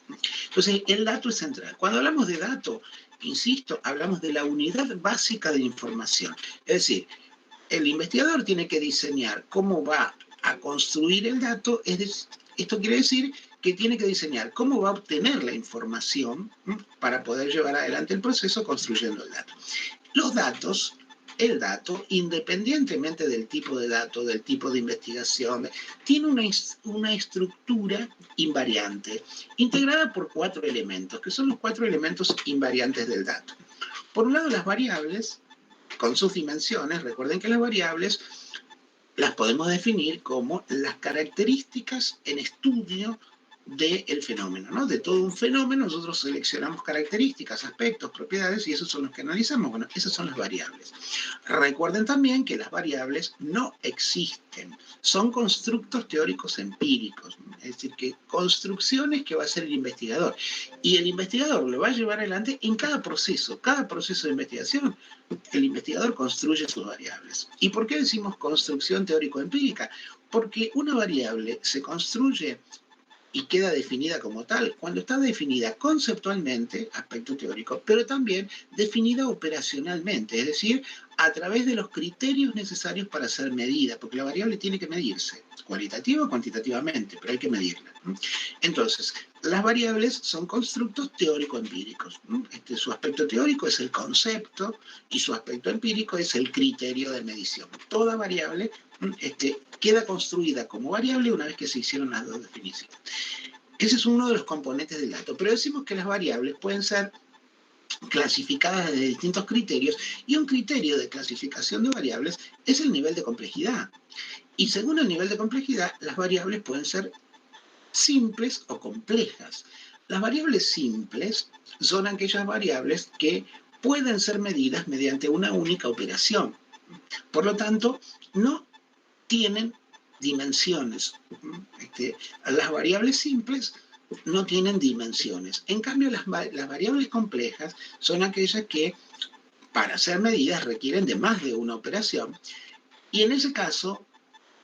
Entonces, el dato es central. Cuando hablamos de dato, insisto, hablamos de la unidad básica de información. Es decir, el investigador tiene que diseñar cómo va a construir el dato. Esto quiere decir que tiene que diseñar cómo va a obtener la información para poder llevar adelante el proceso construyendo el dato. Los datos, el dato, independientemente del tipo de dato, del tipo de investigación, tiene una estructura invariante, integrada por 4 elementos, que son los 4 elementos invariantes del dato. Por un lado, las variables, con sus dimensiones. Recuerden que las variables las podemos definir como las características en estudio del fenómeno, ¿no? De todo un fenómeno nosotros seleccionamos características, aspectos, propiedades, y esos son los que analizamos. Bueno, esas son las variables. Recuerden también que las variables no existen, son constructos teóricos empíricos, es decir, que construcciones que va a hacer el investigador, y el investigador lo va a llevar adelante en cada proceso de investigación. El investigador construye sus variables. ¿Y por qué decimos construcción teórico-empírica? Porque una variable se construye y queda definida como tal cuando está definida conceptualmente, aspecto teórico, pero también definida operacionalmente, es decir, a través de los criterios necesarios para ser medida, porque la variable tiene que medirse, cualitativa o cuantitativamente, pero hay que medirla. Entonces, las variables son constructos teórico-empíricos. Su aspecto teórico es el concepto y su aspecto empírico es el criterio de medición. Toda variable queda construida como variable una vez que se hicieron las dos definiciones. Ese es uno de los componentes del dato. Pero decimos que las variables pueden ser clasificadas desde distintos criterios, y un criterio de clasificación de variables es el nivel de complejidad. Y según el nivel de complejidad, las variables pueden ser simples o complejas. Las variables simples son aquellas variables que pueden ser medidas mediante una única operación. Por lo tanto, no tienen dimensiones. Las variables simples no tienen dimensiones. En cambio, las variables complejas son aquellas que, para ser medidas, requieren de más de una operación, y en ese caso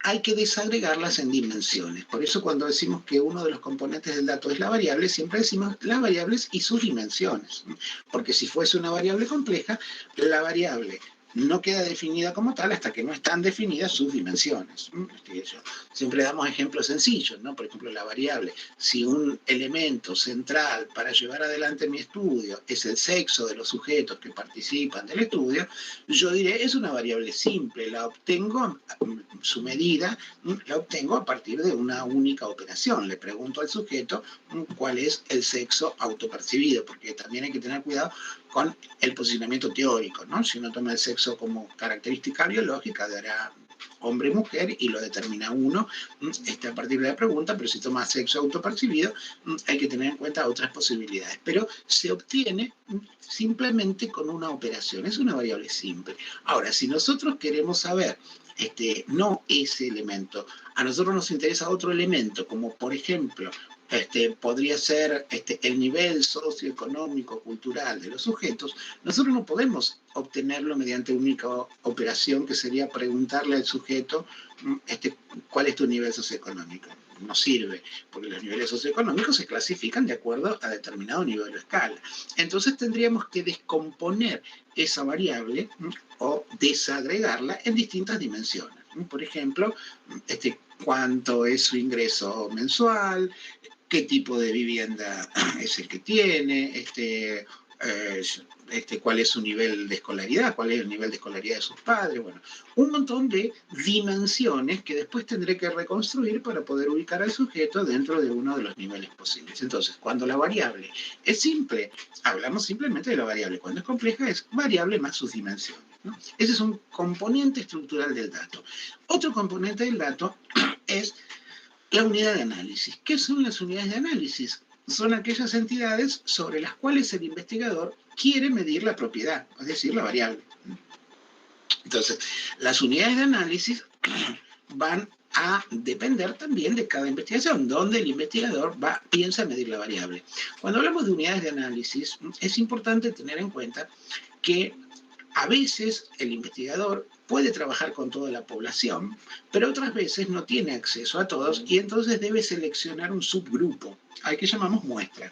hay que desagregarlas en dimensiones. Por eso cuando decimos que uno de los componentes del dato es la variable, siempre decimos las variables y sus dimensiones. Porque si fuese una variable compleja, la variable no queda definida como tal hasta que no están definidas sus dimensiones. Siempre damos ejemplos sencillos, ¿no? Por ejemplo, la variable, si un elemento central para llevar adelante mi estudio es el sexo de los sujetos que participan del estudio, yo diré, es una variable simple, la obtengo, su medida, la obtengo a partir de una única operación. Le pregunto al sujeto cuál es el sexo autopercibido, porque también hay que tener cuidado con el posicionamiento teórico, ¿no? Si uno toma el sexo como característica biológica, dará hombre-mujer y lo determina uno a partir de la pregunta, pero si toma sexo autopercibido, hay que tener en cuenta otras posibilidades. Pero se obtiene simplemente con una operación, es una variable simple. Ahora, si nosotros queremos saber no ese elemento, a nosotros nos interesa otro elemento, como por ejemplo, podría ser el nivel socioeconómico, cultural de los sujetos, nosotros no podemos obtenerlo mediante única operación, que sería preguntarle al sujeto cuál es tu nivel socioeconómico. No sirve, porque los niveles socioeconómicos se clasifican de acuerdo a determinado nivel o escala. Entonces tendríamos que descomponer esa variable o desagregarla en distintas dimensiones. Por ejemplo, cuánto es su ingreso mensual, qué tipo de vivienda es el que tiene, cuál es su nivel de escolaridad, cuál es el nivel de escolaridad de sus padres, bueno, un montón de dimensiones que después tendré que reconstruir para poder ubicar al sujeto dentro de uno de los niveles posibles. Entonces, cuando la variable es simple, hablamos simplemente de la variable. Cuando es compleja, es variable más sus dimensiones, ¿no? Ese es un componente estructural del dato. Otro componente del dato es la unidad de análisis. ¿Qué son las unidades de análisis? Son aquellas entidades sobre las cuales el investigador quiere medir la propiedad, es decir, la variable. Entonces, las unidades de análisis van a depender también de cada investigación, donde el investigador piensa medir la variable. Cuando hablamos de unidades de análisis, es importante tener en cuenta que a veces el investigador puede trabajar con toda la población, pero otras veces no tiene acceso a todos y entonces debe seleccionar un subgrupo, al que llamamos muestra.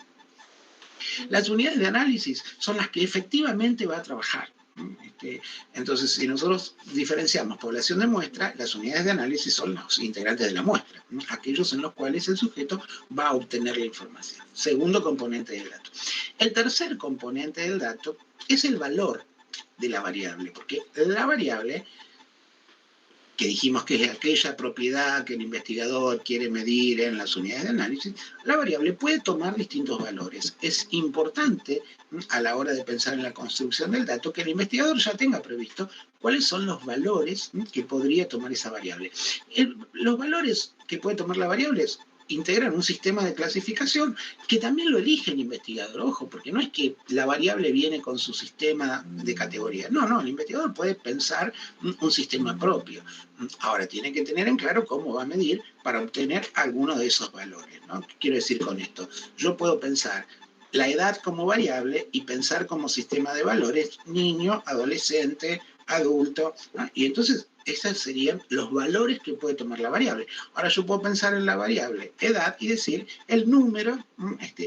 Las unidades de análisis son las que efectivamente va a trabajar. Entonces, si nosotros diferenciamos población de muestra, las unidades de análisis son los integrantes de la muestra, aquellos en los cuales el sujeto va a obtener la información. Segundo componente del dato. El tercer componente del dato es el valor de la variable, porque la variable, que dijimos que es aquella propiedad que el investigador quiere medir en las unidades de análisis, la variable puede tomar distintos valores. Es importante a la hora de pensar en la construcción del dato que el investigador ya tenga previsto cuáles son los valores que podría tomar esa variable. Los valores que puede tomar la variable integran un sistema de clasificación que también lo elige el investigador, ojo, porque no es que la variable viene con su sistema de categoría, no, el investigador puede pensar un sistema propio. Ahora, tiene que tener en claro cómo va a medir para obtener alguno de esos valores, ¿no? ¿Qué quiero decir con esto? Yo puedo pensar la edad como variable y pensar como sistema de valores niño, adolescente, adulto, ¿no? Y entonces esos serían los valores que puede tomar la variable. Ahora yo puedo pensar en la variable edad y decir el número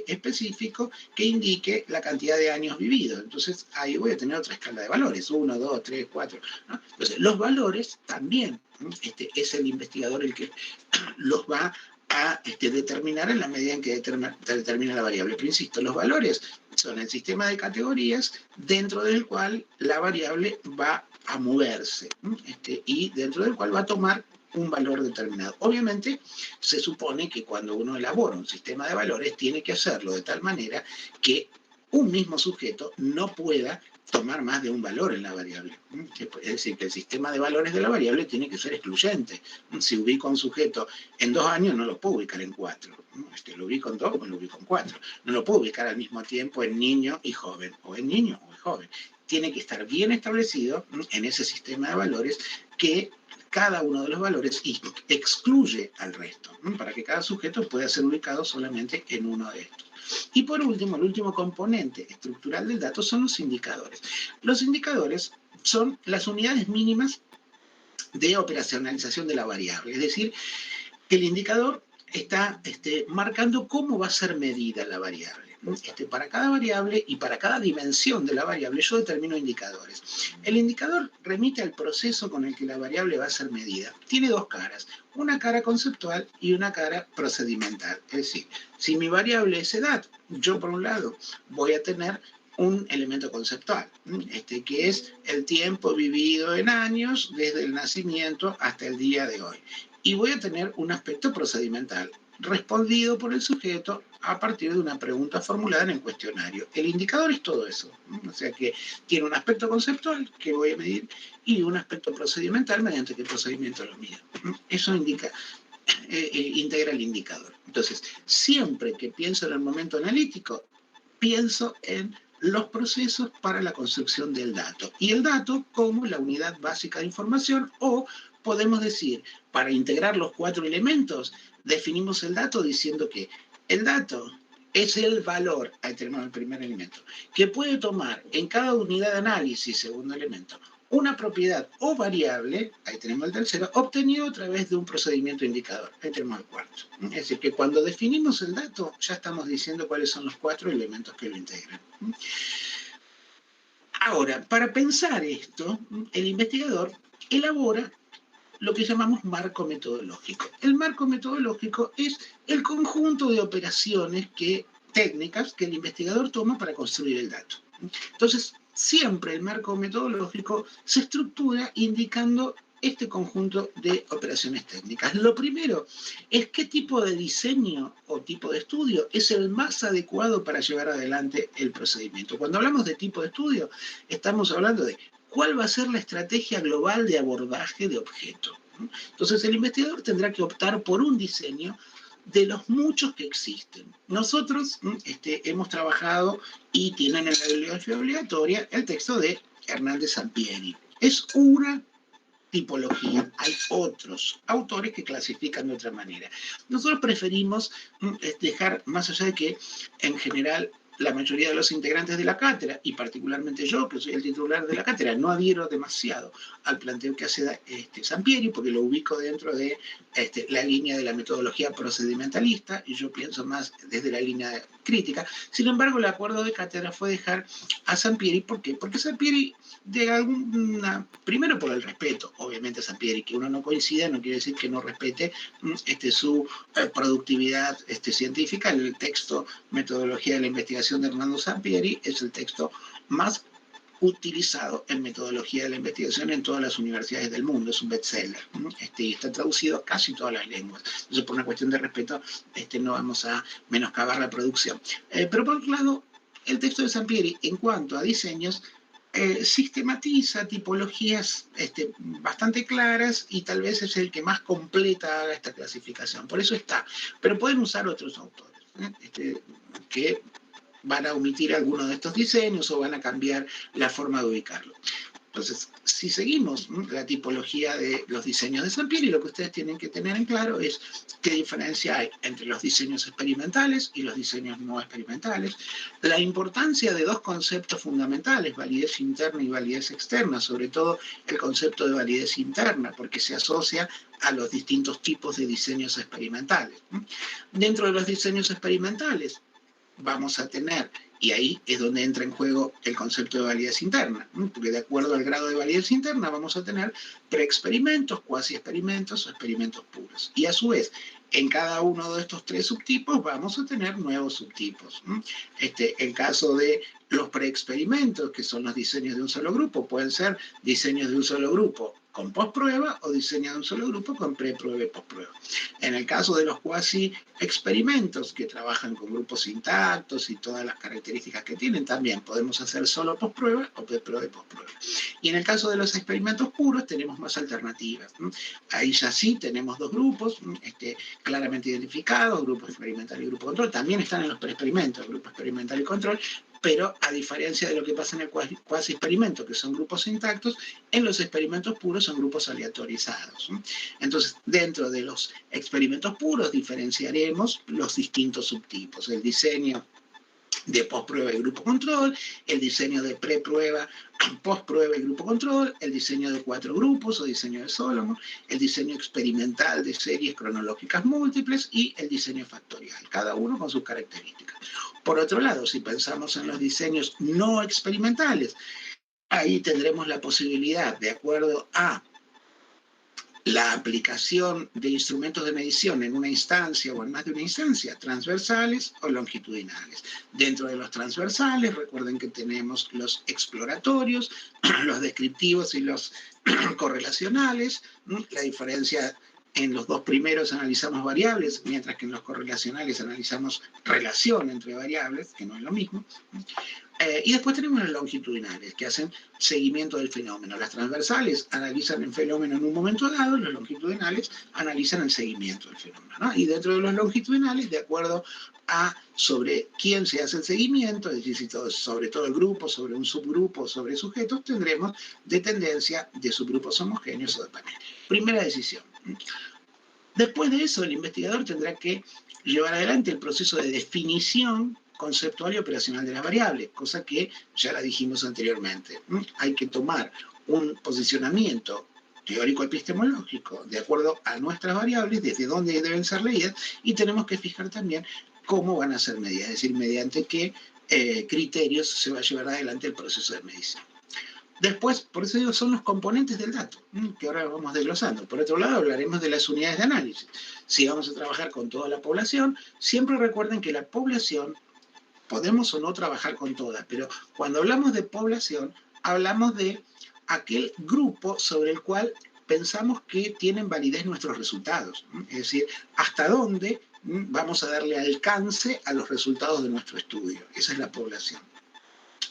específico que indique la cantidad de años vividos. Entonces ahí voy a tener otra escala de valores, 1, 2, 3, 4. ¿No? Entonces los valores también es el investigador el que los va a determinar en la medida en que determina la variable. Pero insisto, los valores son el sistema de categorías dentro del cual la variable va a moverse y dentro del cual va a tomar un valor determinado. Obviamente, se supone que cuando uno elabora un sistema de valores, tiene que hacerlo de tal manera que un mismo sujeto no pueda tomar más de un valor en la variable. Es decir, que el sistema de valores de la variable tiene que ser excluyente. Si ubico a un sujeto en 2 años, no lo puedo ubicar en 4. Lo ubico en 2 como lo ubico en 4. No lo puedo ubicar al mismo tiempo en niño y joven, o en niño o en joven. Tiene que estar bien establecido en ese sistema de valores que cada uno de los valores excluye al resto, para que cada sujeto pueda ser ubicado solamente en uno de estos. Y por último, el último componente estructural del dato son los indicadores. Los indicadores son las unidades mínimas de operacionalización de la variable, es decir, que el indicador está marcando cómo va a ser medida la variable. Para cada variable y para cada dimensión de la variable yo determino indicadores. El indicador remite al proceso con el que la variable va a ser medida. Tiene 2 caras, una cara conceptual y una cara procedimental. Es decir, si mi variable es edad, yo por un lado voy a tener un elemento conceptual, que es el tiempo vivido en años desde el nacimiento hasta el día de hoy. Y voy a tener un aspecto procedimental, respondido por el sujeto a partir de una pregunta formulada en el cuestionario. El indicador es todo eso, o sea que tiene un aspecto conceptual que voy a medir y un aspecto procedimental mediante qué procedimiento lo mido. Eso integra el indicador. Entonces, siempre que pienso en el momento analítico, pienso en los procesos para la construcción del dato. Y el dato como la unidad básica de información, o podemos decir, para integrar los 4 elementos, definimos el dato diciendo que el dato es el valor, ahí tenemos el primer elemento, que puede tomar en cada unidad de análisis, segundo elemento, una propiedad o variable, ahí tenemos el tercero, obtenido a través de un procedimiento indicador, ahí tenemos el cuarto. Es decir, que cuando definimos el dato, ya estamos diciendo cuáles son los 4 elementos que lo integran. Ahora, para pensar esto, el investigador elabora lo que llamamos marco metodológico. El marco metodológico es el conjunto de operaciones técnicas que el investigador toma para construir el dato. Entonces, siempre el marco metodológico se estructura indicando este conjunto de operaciones técnicas. Lo primero es qué tipo de diseño o tipo de estudio es el más adecuado para llevar adelante el procedimiento. Cuando hablamos de tipo de estudio, estamos hablando de cuál va a ser la estrategia global de abordaje de objeto. Entonces, el investigador tendrá que optar por un diseño de los muchos que existen. Nosotros hemos trabajado y tienen en la bibliografía obligatoria el texto de Hernández Sampieri. Es una tipología, hay otros autores que clasifican de otra manera. Nosotros preferimos dejar, más allá de que en general la mayoría de los integrantes de la cátedra, y particularmente yo, que soy el titular de la cátedra, no adhiero demasiado al planteo que hace Sampieri, porque lo ubico dentro de la línea de la metodología procedimentalista, y yo pienso más desde la línea crítica. Sin embargo, el acuerdo de cátedra fue dejar a Sampieri. ¿Por qué? Porque Sampieri, primero por el respeto, obviamente, a Sampieri, que uno no coincida no quiere decir que no respete su productividad científica. El texto Metodología de la Investigación de Hernando Sampieri es el texto más utilizado en metodología de la investigación en todas las universidades del mundo, es un bestseller, y está traducido a casi todas las lenguas. Entonces, por una cuestión de respeto, no vamos a menoscabar la producción. Pero por otro lado, el texto de Sampieri, en cuanto a diseños, sistematiza tipologías bastante claras y tal vez es el que más completa haga esta clasificación. Por eso está. Pero pueden usar otros autores que van a omitir algunos de estos diseños o van a cambiar la forma de ubicarlo. Entonces, si seguimos la tipología de los diseños de Sampieri, lo que ustedes tienen que tener en claro es qué diferencia hay entre los diseños experimentales y los diseños no experimentales, la importancia de 2 conceptos fundamentales, validez interna y validez externa, sobre todo el concepto de validez interna, porque se asocia a los distintos tipos de diseños experimentales. Dentro de los diseños experimentales, vamos a tener, y ahí es donde entra en juego el concepto de validez interna, porque de acuerdo al grado de validez interna vamos a tener preexperimentos, cuasi experimentos o experimentos puros. Y a su vez, En cada uno de estos 3 subtipos vamos a tener nuevos subtipos. El caso de los preexperimentos, que son los diseños de un solo grupo, pueden ser diseños de un solo grupo con postprueba o diseños de un solo grupo con preprueba y postprueba. En el caso de los cuasi experimentos, que trabajan con grupos intactos y todas las características que tienen, también podemos hacer solo postprueba o preprueba y postprueba. Y en el caso de los experimentos puros tenemos más alternativas. Ahí ya sí tenemos 2 grupos claramente identificados, grupo experimental y grupo control. También están en los preexperimentos, grupo experimental y control, pero a diferencia de lo que pasa en el cuasi experimento, que son grupos intactos, en los experimentos puros son grupos aleatorizados. Entonces, dentro de los experimentos puros diferenciaremos los distintos subtipos, el diseño de postprueba y grupo control, el diseño de preprueba, postprueba y grupo control, el diseño de 4 grupos o diseño de Solomon, el diseño experimental de series cronológicas múltiples y el diseño factorial, cada uno con sus características. Por otro lado, si pensamos en los diseños no experimentales, ahí tendremos la posibilidad, de acuerdo a la aplicación de instrumentos de medición en una instancia o en más de una instancia, transversales o longitudinales. Dentro de los transversales, recuerden que tenemos los exploratorios, los descriptivos y los correlacionales. La diferencia: en los 2 primeros analizamos variables, mientras que en los correlacionales analizamos relación entre variables, que no es lo mismo. Y después tenemos los longitudinales, que hacen seguimiento del fenómeno. Las transversales analizan el fenómeno en un momento dado, los longitudinales analizan el seguimiento del fenómeno, ¿no? Y dentro de los longitudinales, de acuerdo a sobre quién se hace el seguimiento, es decir, sobre todo el grupo, sobre un subgrupo, sobre sujetos, tendremos de tendencia de subgrupos homogéneos o de paneles. Primera decisión. Después de eso, el investigador tendrá que llevar adelante el proceso de definición conceptual y operacional de las variables, cosa que ya la dijimos anteriormente. Hay que tomar un posicionamiento teórico epistemológico de acuerdo a nuestras variables, desde dónde deben ser leídas, y tenemos que fijar también cómo van a ser medidas, es decir, mediante qué criterios se va a llevar adelante el proceso de medición. Después, por eso digo, son los componentes del dato, que ahora vamos desglosando. Por otro lado, hablaremos de las unidades de análisis. Si vamos a trabajar con toda la población, siempre recuerden que la población, podemos o no trabajar con todas, pero cuando hablamos de población, hablamos de aquel grupo sobre el cual pensamos que tienen validez nuestros resultados. Es decir, hasta dónde vamos a darle alcance a los resultados de nuestro estudio. Esa es la población.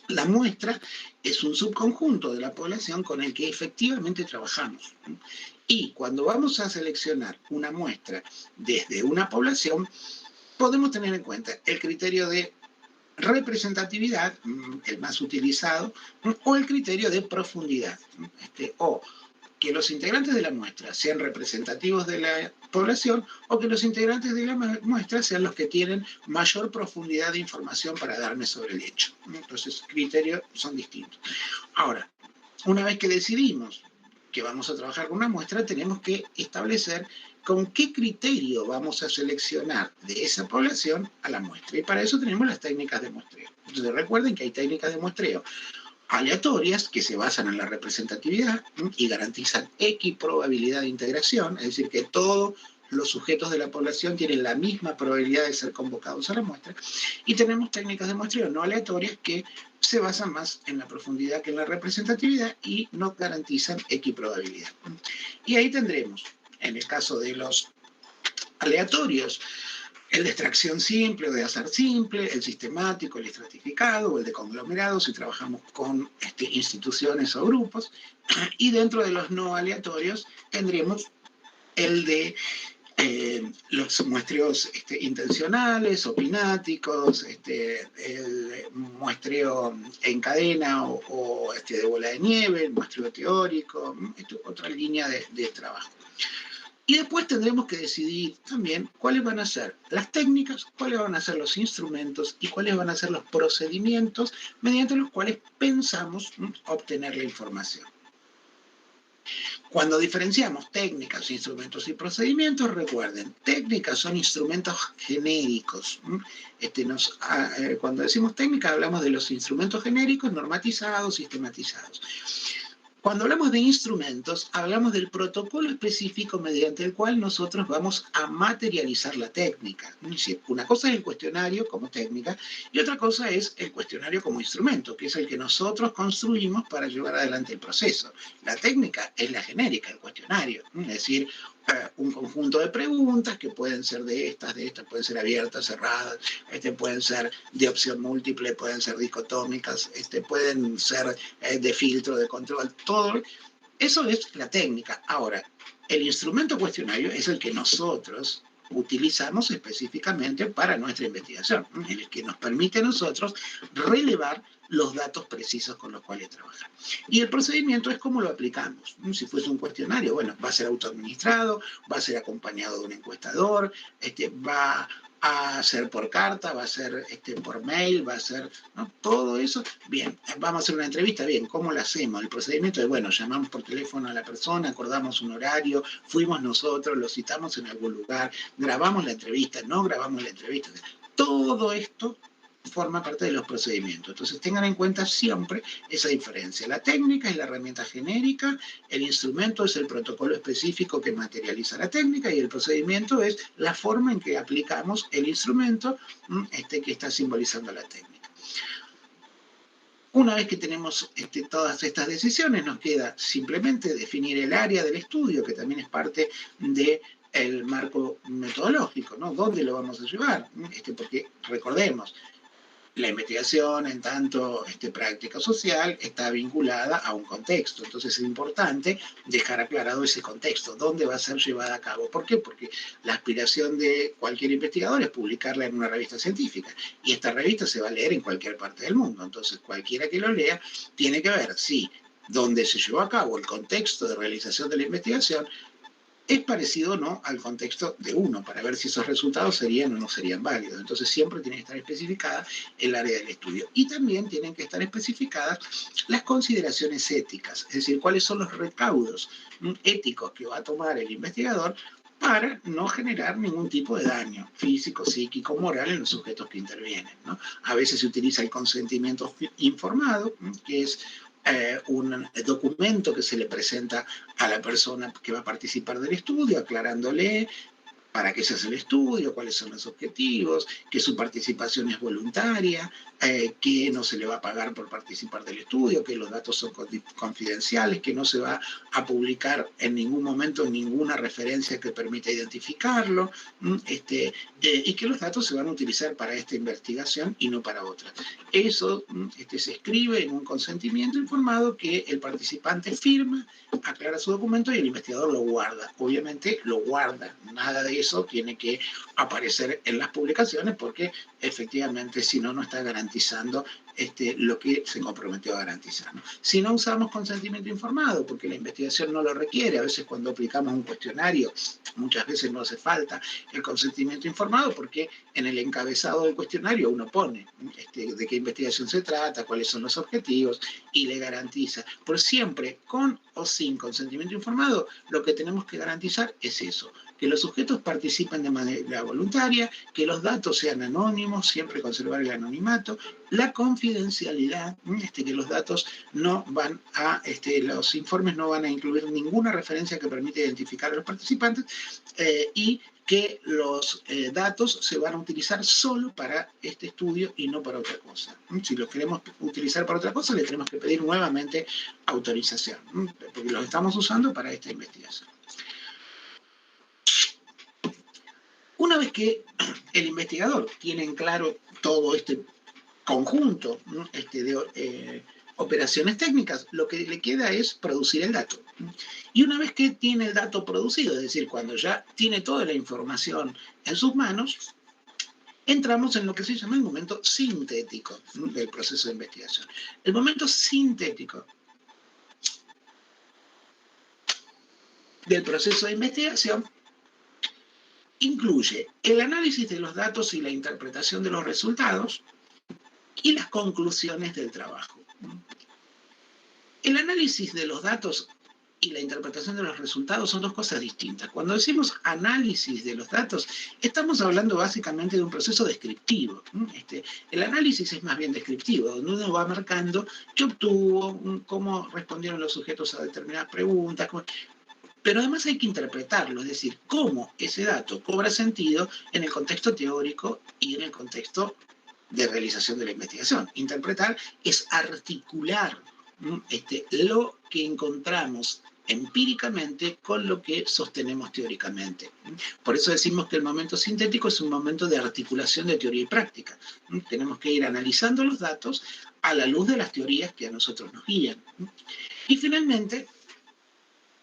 La muestra es un subconjunto de la población con el que efectivamente trabajamos. Y cuando vamos a seleccionar una muestra desde una población, podemos tener en cuenta el criterio de representatividad, el más utilizado, o el criterio de profundidad, o que los integrantes de la muestra sean representativos de la población o que los integrantes de la muestra sean los que tienen mayor profundidad de información para darme sobre el hecho. Entonces, criterios son distintos. Ahora, una vez que decidimos que vamos a trabajar con una muestra, tenemos que establecer con qué criterio vamos a seleccionar de esa población a la muestra. Y para eso tenemos las técnicas de muestreo. Entonces, recuerden que hay técnicas de muestreo aleatorias que se basan en la representatividad y garantizan equiprobabilidad de integración, es decir, que todos los sujetos de la población tienen la misma probabilidad de ser convocados a la muestra, y tenemos técnicas de muestreo no aleatorias que se basan más en la profundidad que en la representatividad y no garantizan equiprobabilidad. Y ahí tendremos, en el caso de los aleatorios, el de extracción simple o de azar simple, el sistemático, el estratificado o el de conglomerado si trabajamos con instituciones o grupos. Y dentro de los no aleatorios tendremos el de los muestreos intencionales, opináticos, el muestreo en cadena o de bola de nieve, el muestreo teórico, otra línea de trabajo. Y después tendremos que decidir también cuáles van a ser las técnicas, cuáles van a ser los instrumentos y cuáles van a ser los procedimientos mediante los cuales pensamos obtener la información. Cuando diferenciamos técnicas, instrumentos y procedimientos, recuerden, técnicas son instrumentos genéricos. Cuando decimos técnica hablamos de los instrumentos genéricos normatizados, sistematizados. Cuando hablamos de instrumentos, hablamos del protocolo específico mediante el cual nosotros vamos a materializar la técnica. Es decir, una cosa es el cuestionario como técnica y otra cosa es el cuestionario como instrumento, que es el que nosotros construimos para llevar adelante el proceso. La técnica es la genérica, el cuestionario. Es decir, un conjunto de preguntas que pueden ser de estas, pueden ser abiertas, cerradas, pueden ser de opción múltiple, pueden ser dicotómicas, pueden ser de filtro, de control, todo. Eso es la técnica. Ahora, el instrumento cuestionario es el que nosotros utilizamos específicamente para nuestra investigación, el que nos permite a nosotros relevar los datos precisos con los cuales trabajar. Y el procedimiento es cómo lo aplicamos. Si fuese un cuestionario, bueno, va a ser autoadministrado, va a ser acompañado de un encuestador, va a ser por carta, va a ser por mail, va a ser, ¿no? Todo eso. Bien, vamos a hacer una entrevista, bien, ¿cómo la hacemos? El procedimiento es, bueno, llamamos por teléfono a la persona, acordamos un horario, fuimos nosotros, lo citamos en algún lugar, grabamos la entrevista, no grabamos la entrevista. Todo esto forma parte de los procedimientos. Entonces tengan en cuenta siempre esa diferencia. La técnica es la herramienta genérica, el instrumento es el protocolo específico que materializa la técnica y el procedimiento es la forma en que aplicamos el instrumento que está simbolizando la técnica. Una vez que tenemos todas estas decisiones, nos queda simplemente definir el área del estudio, que también es parte del marco metodológico, ¿no? ¿Dónde lo vamos a llevar? Porque recordemos, la investigación, en tanto práctica social, está vinculada a un contexto. Entonces es importante dejar aclarado ese contexto, dónde va a ser llevada a cabo. ¿Por qué? Porque la aspiración de cualquier investigador es publicarla en una revista científica. Y esta revista se va a leer en cualquier parte del mundo. Entonces cualquiera que lo lea tiene que ver si donde se llevó a cabo el contexto de realización de la investigación es parecido o no al contexto de uno, para ver si esos resultados serían o no serían válidos. Entonces siempre tiene que estar especificada el área del estudio. Y también tienen que estar especificadas las consideraciones éticas, es decir, cuáles son los recaudos éticos que va a tomar el investigador para no generar ningún tipo de daño físico, psíquico, moral en los sujetos que intervienen, ¿no? A veces se utiliza el consentimiento informado, que es un documento que se le presenta a la persona que va a participar del estudio, aclarándole para qué se hace el estudio, cuáles son los objetivos, que su participación es voluntaria, que no se le va a pagar por participar del estudio, que los datos son confidenciales, que no se va a publicar en ningún momento ninguna referencia que permita identificarlo, y que los datos se van a utilizar para esta investigación y no para otra. Eso se escribe en un consentimiento informado que el participante firma, aclara su documento y el investigador lo guarda. Obviamente lo guarda, nada de eso tiene que aparecer en las publicaciones porque efectivamente si no, no está garantizando lo que se comprometió a garantizar, ¿no? Si no usamos consentimiento informado, porque la investigación no lo requiere, a veces cuando aplicamos un cuestionario, muchas veces no hace falta el consentimiento informado porque en el encabezado del cuestionario uno pone de qué investigación se trata, cuáles son los objetivos y le garantiza. Por siempre, con o sin consentimiento informado, lo que tenemos que garantizar es eso, que los sujetos participen de manera voluntaria, que los datos sean anónimos, siempre conservar el anonimato, la confidencialidad, que los datos no van a, los informes no van a incluir ninguna referencia que permita identificar a los participantes y que los datos se van a utilizar solo para este estudio y no para otra cosa. Si los queremos utilizar para otra cosa, le tenemos que pedir nuevamente autorización, porque los estamos usando para esta investigación. Una vez que el investigador tiene en claro todo este conjunto de operaciones técnicas, lo que le queda es producir el dato. Y una vez que tiene el dato producido, es decir, cuando ya tiene toda la información en sus manos, entramos en lo que se llama el momento sintético del proceso de investigación. El momento sintético del proceso de investigación incluye el análisis de los datos y la interpretación de los resultados y las conclusiones del trabajo. El análisis de los datos y la interpretación de los resultados son dos cosas distintas. Cuando decimos análisis de los datos, estamos hablando básicamente de un proceso descriptivo. El análisis es más bien descriptivo, donde uno va marcando qué obtuvo, cómo respondieron los sujetos a determinadas preguntas, pero además hay que interpretarlo, es decir, cómo ese dato cobra sentido en el contexto teórico y en el contexto de realización de la investigación. Interpretar es articular lo que encontramos empíricamente con lo que sostenemos teóricamente. Por eso decimos que el momento sintético es un momento de articulación de teoría y práctica. Tenemos que ir analizando los datos a la luz de las teorías que a nosotros nos guían. Y finalmente,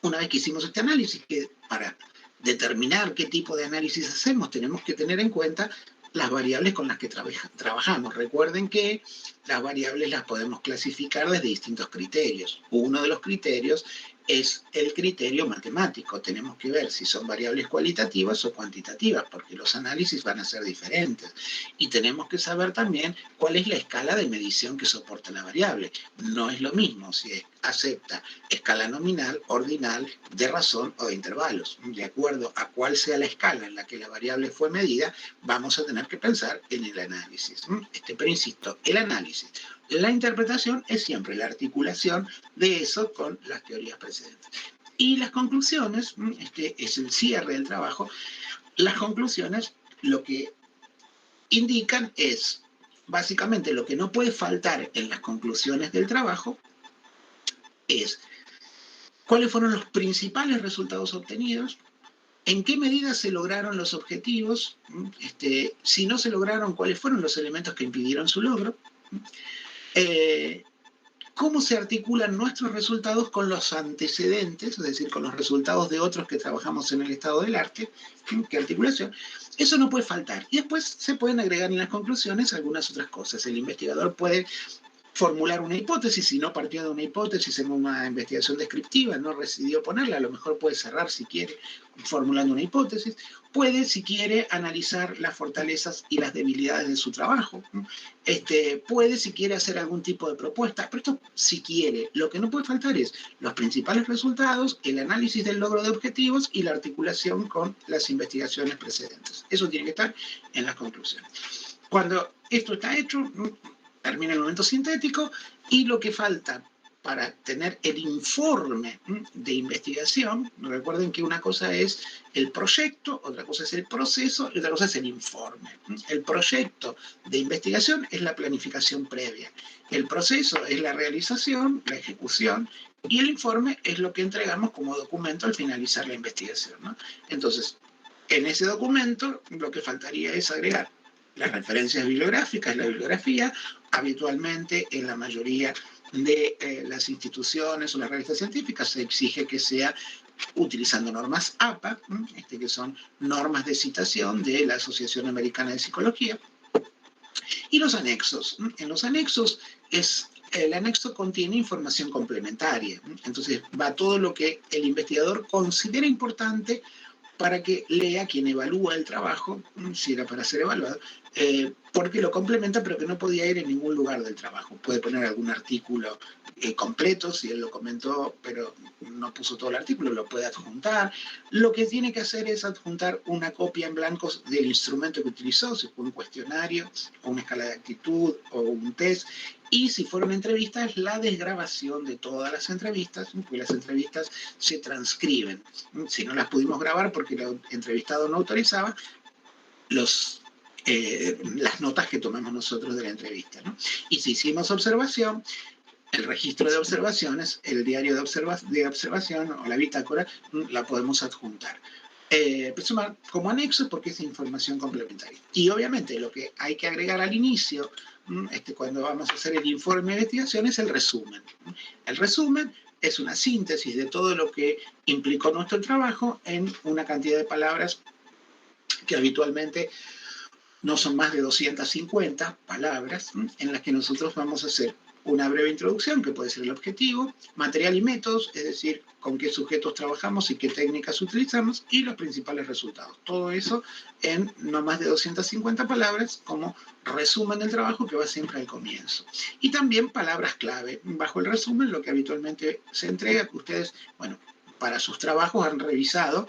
una vez que hicimos este análisis, que para determinar qué tipo de análisis hacemos, tenemos que tener en cuenta las variables con las que trabajamos. Recuerden que las variables las podemos clasificar desde distintos criterios. Uno de los criterios es el criterio matemático. Tenemos que ver si son variables cualitativas o cuantitativas, porque los análisis van a ser diferentes. Y tenemos que saber también cuál es la escala de medición que soporta la variable. No es lo mismo si acepta escala nominal, ordinal, de razón o de intervalos. De acuerdo a cuál sea la escala en la que la variable fue medida, vamos a tener que pensar en el análisis. Pero insisto, el análisis, la interpretación es siempre la articulación de eso con las teorías precedentes. Y las conclusiones, es el cierre del trabajo, las conclusiones lo que indican es, básicamente lo que no puede faltar en las conclusiones del trabajo es cuáles fueron los principales resultados obtenidos, en qué medida se lograron los objetivos, si no se lograron, cuáles fueron los elementos que impidieron su logro, cómo se articulan nuestros resultados con los antecedentes, es decir, con los resultados de otros que trabajamos en el estado del arte, qué articulación. Eso no puede faltar. Y después se pueden agregar en las conclusiones algunas otras cosas. El investigador puede formular una hipótesis, si no partió de una hipótesis en una investigación descriptiva, no decidió ponerla, a lo mejor puede cerrar si quiere formulando una hipótesis, puede si quiere analizar las fortalezas y las debilidades de su trabajo, puede si quiere hacer algún tipo de propuesta, pero esto si quiere, lo que no puede faltar es los principales resultados, el análisis del logro de objetivos y la articulación con las investigaciones precedentes. Eso tiene que estar en las conclusiones. Cuando esto está hecho, termina el momento sintético y lo que falta para tener el informe de investigación, recuerden que una cosa es el proyecto, otra cosa es el proceso y otra cosa es el informe. El proyecto de investigación es la planificación previa, el proceso es la realización, la ejecución, y el informe es lo que entregamos como documento al finalizar la investigación, ¿no? Entonces, en ese documento lo que faltaría es agregar las referencias bibliográficas, la bibliografía. Habitualmente en la mayoría de las instituciones o las revistas científicas se exige que sea utilizando normas APA, que son normas de citación de la Asociación Americana de Psicología, y los anexos. En los anexos el anexo contiene información complementaria, entonces va todo lo que el investigador considera importante para que lea quien evalúa el trabajo, si era para ser evaluado, porque lo complementa, pero que no podía ir en ningún lugar del trabajo. Puede poner algún artículo completo, si él lo comentó, pero no puso todo el artículo, lo puede adjuntar. Lo que tiene que hacer es adjuntar una copia en blanco del instrumento que utilizó, si fue un cuestionario, o una escala de actitud, o un test. Y si fueron entrevistas, la desgrabación de todas las entrevistas, porque las entrevistas se transcriben. Si no las pudimos grabar porque el entrevistado no autorizaba, las notas que tomamos nosotros de la entrevista, ¿no? Y si hicimos observación, el registro de observaciones, el diario de observación o la bitácora, la podemos adjuntar. Como anexo porque es información complementaria. Y obviamente lo que hay que agregar al inicio, cuando vamos a hacer el informe de investigación, es el resumen. El resumen es una síntesis de todo lo que implicó nuestro trabajo en una cantidad de palabras que habitualmente no son más de 250 palabras, en las que nosotros vamos a hacer una breve introducción, que puede ser el objetivo, material y métodos, es decir, con qué sujetos trabajamos y qué técnicas utilizamos, y los principales resultados. Todo eso en no más de 250 palabras como resumen del trabajo que va siempre al comienzo. Y también palabras clave. Bajo el resumen, lo que habitualmente se entrega, que ustedes, bueno, para sus trabajos han revisado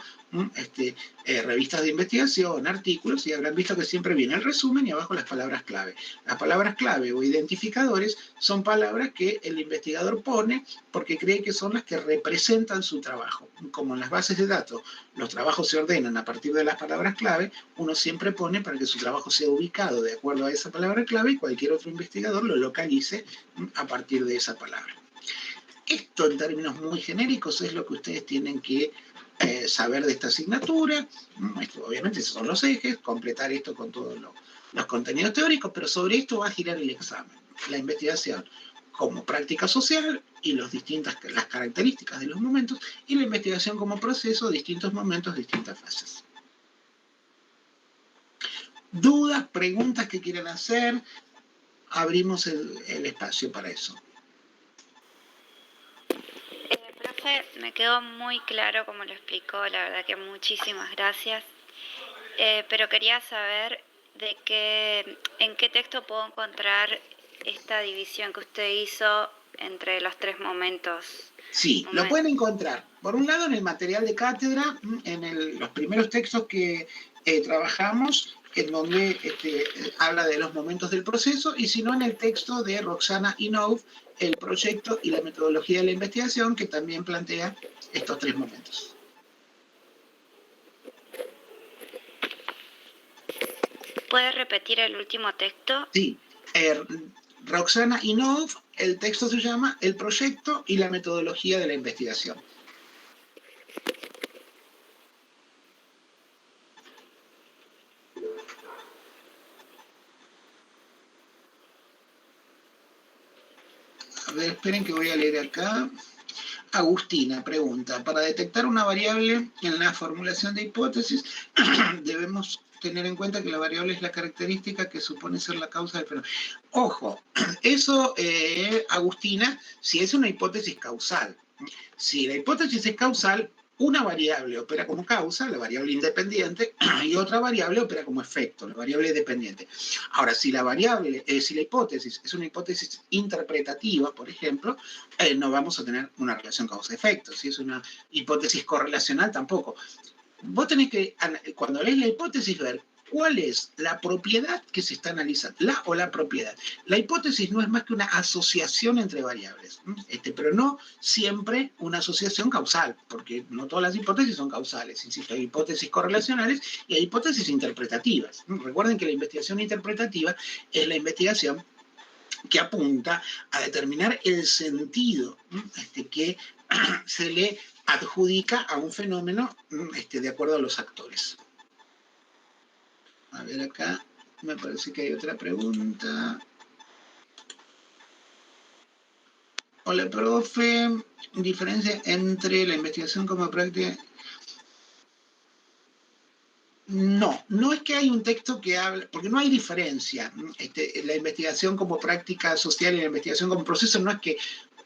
revistas de investigación, artículos, y habrán visto que siempre viene el resumen y abajo las palabras clave. Las palabras clave o identificadores son palabras que el investigador pone porque cree que son las que representan su trabajo. Como en las bases de datos los trabajos se ordenan a partir de las palabras clave, uno siempre pone para que su trabajo sea ubicado de acuerdo a esa palabra clave y cualquier otro investigador lo localice a partir de esa palabra. Esto en términos muy genéricos es lo que ustedes tienen que saber de esta asignatura. Obviamente esos son los ejes, completar esto con todos los contenidos teóricos, pero sobre esto va a girar el examen. La investigación como práctica social y las características de los momentos, y la investigación como proceso, distintos momentos, distintas fases. ¿Dudas, preguntas que quieran hacer? Abrimos el espacio para eso. Profe, me quedó muy claro como lo explicó, la verdad que muchísimas gracias. Pero quería saber en qué texto puedo encontrar esta división que usted hizo entre los tres momentos. Sí, lo pueden encontrar, por un lado, en el material de cátedra, en los primeros textos que trabajamos, en donde habla de los momentos del proceso, y si no, en el texto de Roxana Inhofe, el proyecto y la metodología de la investigación, que también plantea estos tres momentos. ¿Puede repetir el último texto? Sí, Roxana Inhofe, el texto se llama El proyecto y la metodología de la investigación. A ver, esperen que voy a leer acá. Agustina pregunta, para detectar una variable en la formulación de hipótesis, debemos tener en cuenta que la variable es la característica que supone ser la causa del fenómeno. Ojo, eso, Agustina, si es una hipótesis causal. Si la hipótesis es causal, una variable opera como causa, la variable independiente, y otra variable opera como efecto, la variable dependiente. Ahora, si la hipótesis es una hipótesis interpretativa, por ejemplo, no vamos a tener una relación causa-efecto. Si es una hipótesis correlacional, tampoco. Vos tenés que, cuando lees la hipótesis, ver cuál es la propiedad que se está analizando, la propiedad. La hipótesis no es más que una asociación entre variables, pero no siempre una asociación causal, porque no todas las hipótesis son causales. Insisto, hay hipótesis correlacionales y hay hipótesis interpretativas. Recuerden que la investigación interpretativa es la investigación que apunta a determinar el sentido que se le adjudica a un fenómeno de acuerdo a los actores. A ver acá, me parece que hay otra pregunta. Hola, profe. ¿Diferencia entre la investigación como práctica? No, no es que hay un texto que habla, porque no hay diferencia. La investigación como práctica social y la investigación como proceso no es que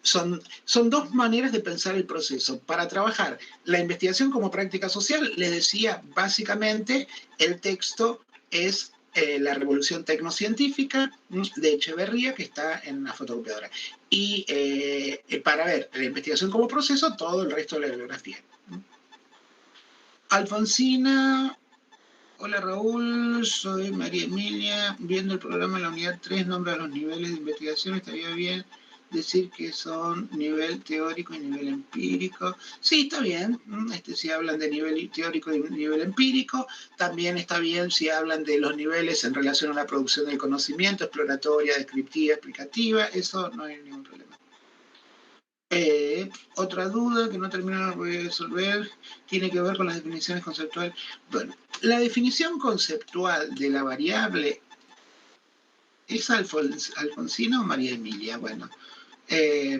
son dos maneras de pensar el proceso. Para trabajar la investigación como práctica social, les decía, básicamente el texto es La Revolución Tecnocientífica de Echeverría, que está en la fotocopiadora. Y para ver la investigación como proceso, todo el resto de la bibliografía. Alfonsina, hola Raúl, soy María Emilia, viendo el programa en la unidad 3, nombra los niveles de investigación, estaría bien decir que son nivel teórico y nivel empírico. Sí, está bien, si hablan de nivel teórico y nivel empírico, también está bien si hablan de los niveles en relación a la producción del conocimiento, exploratoria, descriptiva, explicativa, eso no hay ningún problema. Otra duda que no terminaron de resolver tiene que ver con las definiciones conceptuales. Bueno, la definición conceptual de la variable ¿es Alfonsina o María Emilia? Bueno,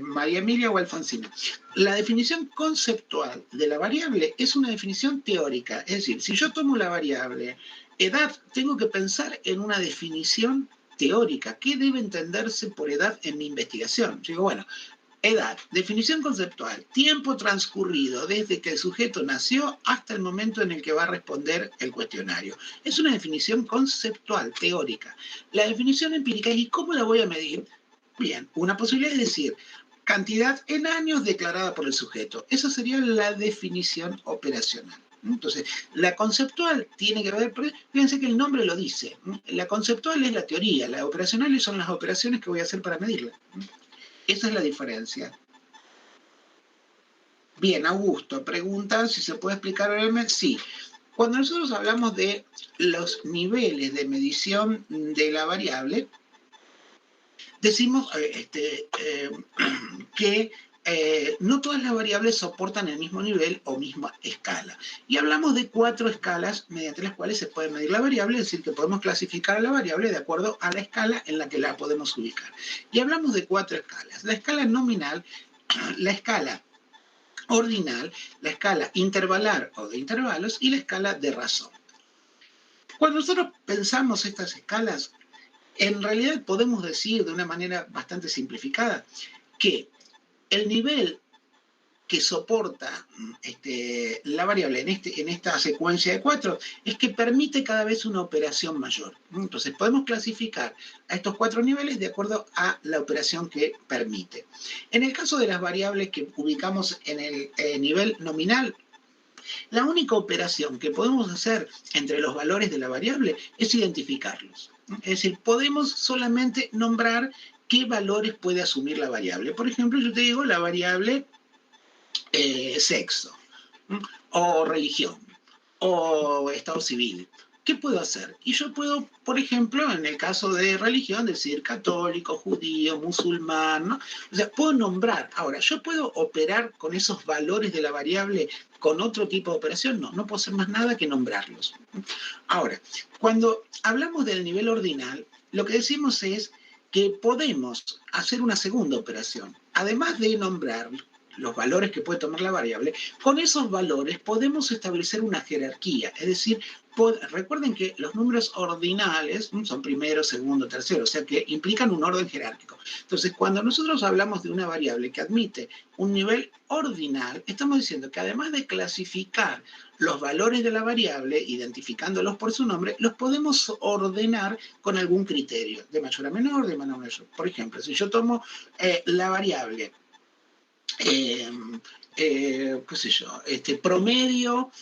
María Emilia o Alfonsina. La definición conceptual de la variable es una definición teórica. Es decir, si yo tomo la variable edad, tengo que pensar en una definición teórica. ¿Qué debe entenderse por edad en mi investigación? Yo digo, bueno, edad, definición conceptual, tiempo transcurrido desde que el sujeto nació hasta el momento en el que va a responder el cuestionario. Es una definición conceptual, teórica. La definición empírica es, ¿y cómo la voy a medir? Bien, una posibilidad es decir, cantidad en años declarada por el sujeto. Esa sería la definición operacional. Entonces, la conceptual tiene que ver, fíjense que el nombre lo dice, la conceptual es la teoría, las operacionales son las operaciones que voy a hacer para medirla. Esa es la diferencia. Bien, Augusto, preguntan si se puede explicar brevemente. Sí. Cuando nosotros hablamos de los niveles de medición de la variable, decimos que no todas las variables soportan el mismo nivel o misma escala. Y hablamos de 4 escalas mediante las cuales se puede medir la variable, es decir, que podemos clasificar a la variable de acuerdo a la escala en la que la podemos ubicar. Y hablamos de 4 escalas. La escala nominal, la escala ordinal, la escala intervalar o de intervalos y la escala de razón. Cuando nosotros pensamos estas escalas, en realidad podemos decir de una manera bastante simplificada que el nivel que soporta la variable en esta secuencia de 4 es que permite cada vez una operación mayor. Entonces podemos clasificar a estos 4 niveles de acuerdo a la operación que permite. En el caso de las variables que ubicamos en el nivel nominal, la única operación que podemos hacer entre los valores de la variable es identificarlos. Es decir, podemos solamente nombrar qué valores puede asumir la variable. Por ejemplo, yo te digo la variable sexo, o religión, o estado civil. ¿Qué puedo hacer? Y yo puedo, por ejemplo, en el caso de religión, decir católico, judío, musulmán, ¿no? O sea, puedo nombrar. Ahora, ¿yo puedo operar con esos valores de la variable con otro tipo de operación? No, no puedo hacer más nada que nombrarlos. Ahora, cuando hablamos del nivel ordinal, lo que decimos es que podemos hacer una segunda operación. Además de nombrar los valores que puede tomar la variable, con esos valores podemos establecer una jerarquía, es decir, recuerden que los números ordinales son primero, segundo, tercero, o sea que implican un orden jerárquico. Entonces, cuando nosotros hablamos de una variable que admite un nivel ordinal, estamos diciendo que además de clasificar los valores de la variable, identificándolos por su nombre, los podemos ordenar con algún criterio, de mayor a menor, de menor a mayor. Por ejemplo, si yo tomo la variable qué sé yo, promedio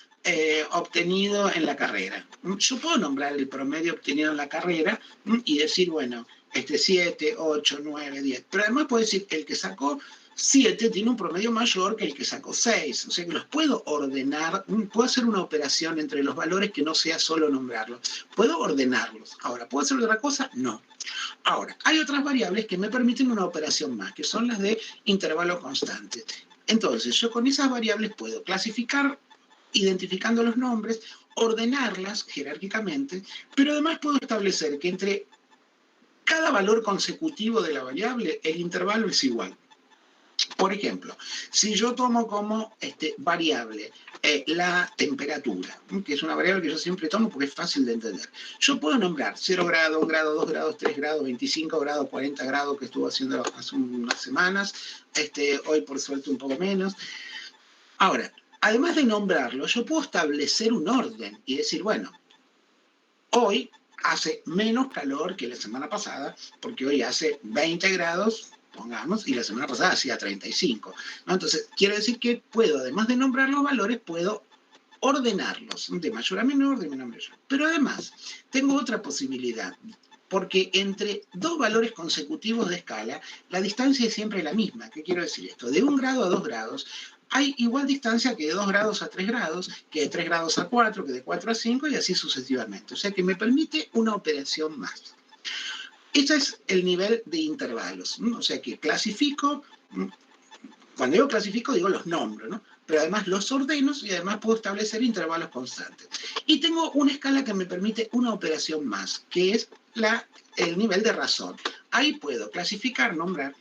obtenido en la carrera. Yo puedo nombrar el promedio obtenido en la carrera y decir, bueno, 7, 8, 9, 10. Pero además puedo decir, el que sacó 7 tiene un promedio mayor que el que sacó 6. O sea que los puedo ordenar, puedo hacer una operación entre los valores que no sea solo nombrarlos. Puedo ordenarlos. Ahora, ¿puedo hacer otra cosa? No. Ahora, hay otras variables que me permiten una operación más, que son las de intervalo constante. Entonces, yo con esas variables puedo clasificar, identificando los nombres, ordenarlas jerárquicamente, pero además puedo establecer que entre cada valor consecutivo de la variable, el intervalo es igual. Por ejemplo, si yo tomo como variable la temperatura, que es una variable que yo siempre tomo porque es fácil de entender, yo puedo nombrar 0 grados, 1 grado, 2 grados, 3 grados, 25 grados, 40 grados, que estuve haciendo hace unas semanas, hoy por suerte un poco menos. Ahora, además de nombrarlo, yo puedo establecer un orden y decir, bueno, hoy hace menos calor que la semana pasada, porque hoy hace 20 grados, pongamos, y la semana pasada hacía 35. ¿No? Entonces, quiere decir que puedo, además de nombrar los valores, puedo ordenarlos de mayor a menor, de menor a mayor. Pero además, tengo otra posibilidad, porque entre dos valores consecutivos de escala, la distancia es siempre la misma. ¿Qué quiero decir esto? De 1 grado a 2 grados, hay igual distancia que de 2 grados a 3 grados, que de 3 grados a 4, que de 4 a 5 y así sucesivamente. O sea que me permite una operación más. Ese es el nivel de intervalos. ¿No? O sea que clasifico, cuando digo clasifico digo los nombro, ¿no? Pero además los ordeno y además puedo establecer intervalos constantes. Y tengo una escala que me permite una operación más, que es el nivel de razón. Ahí puedo clasificar, nombrar,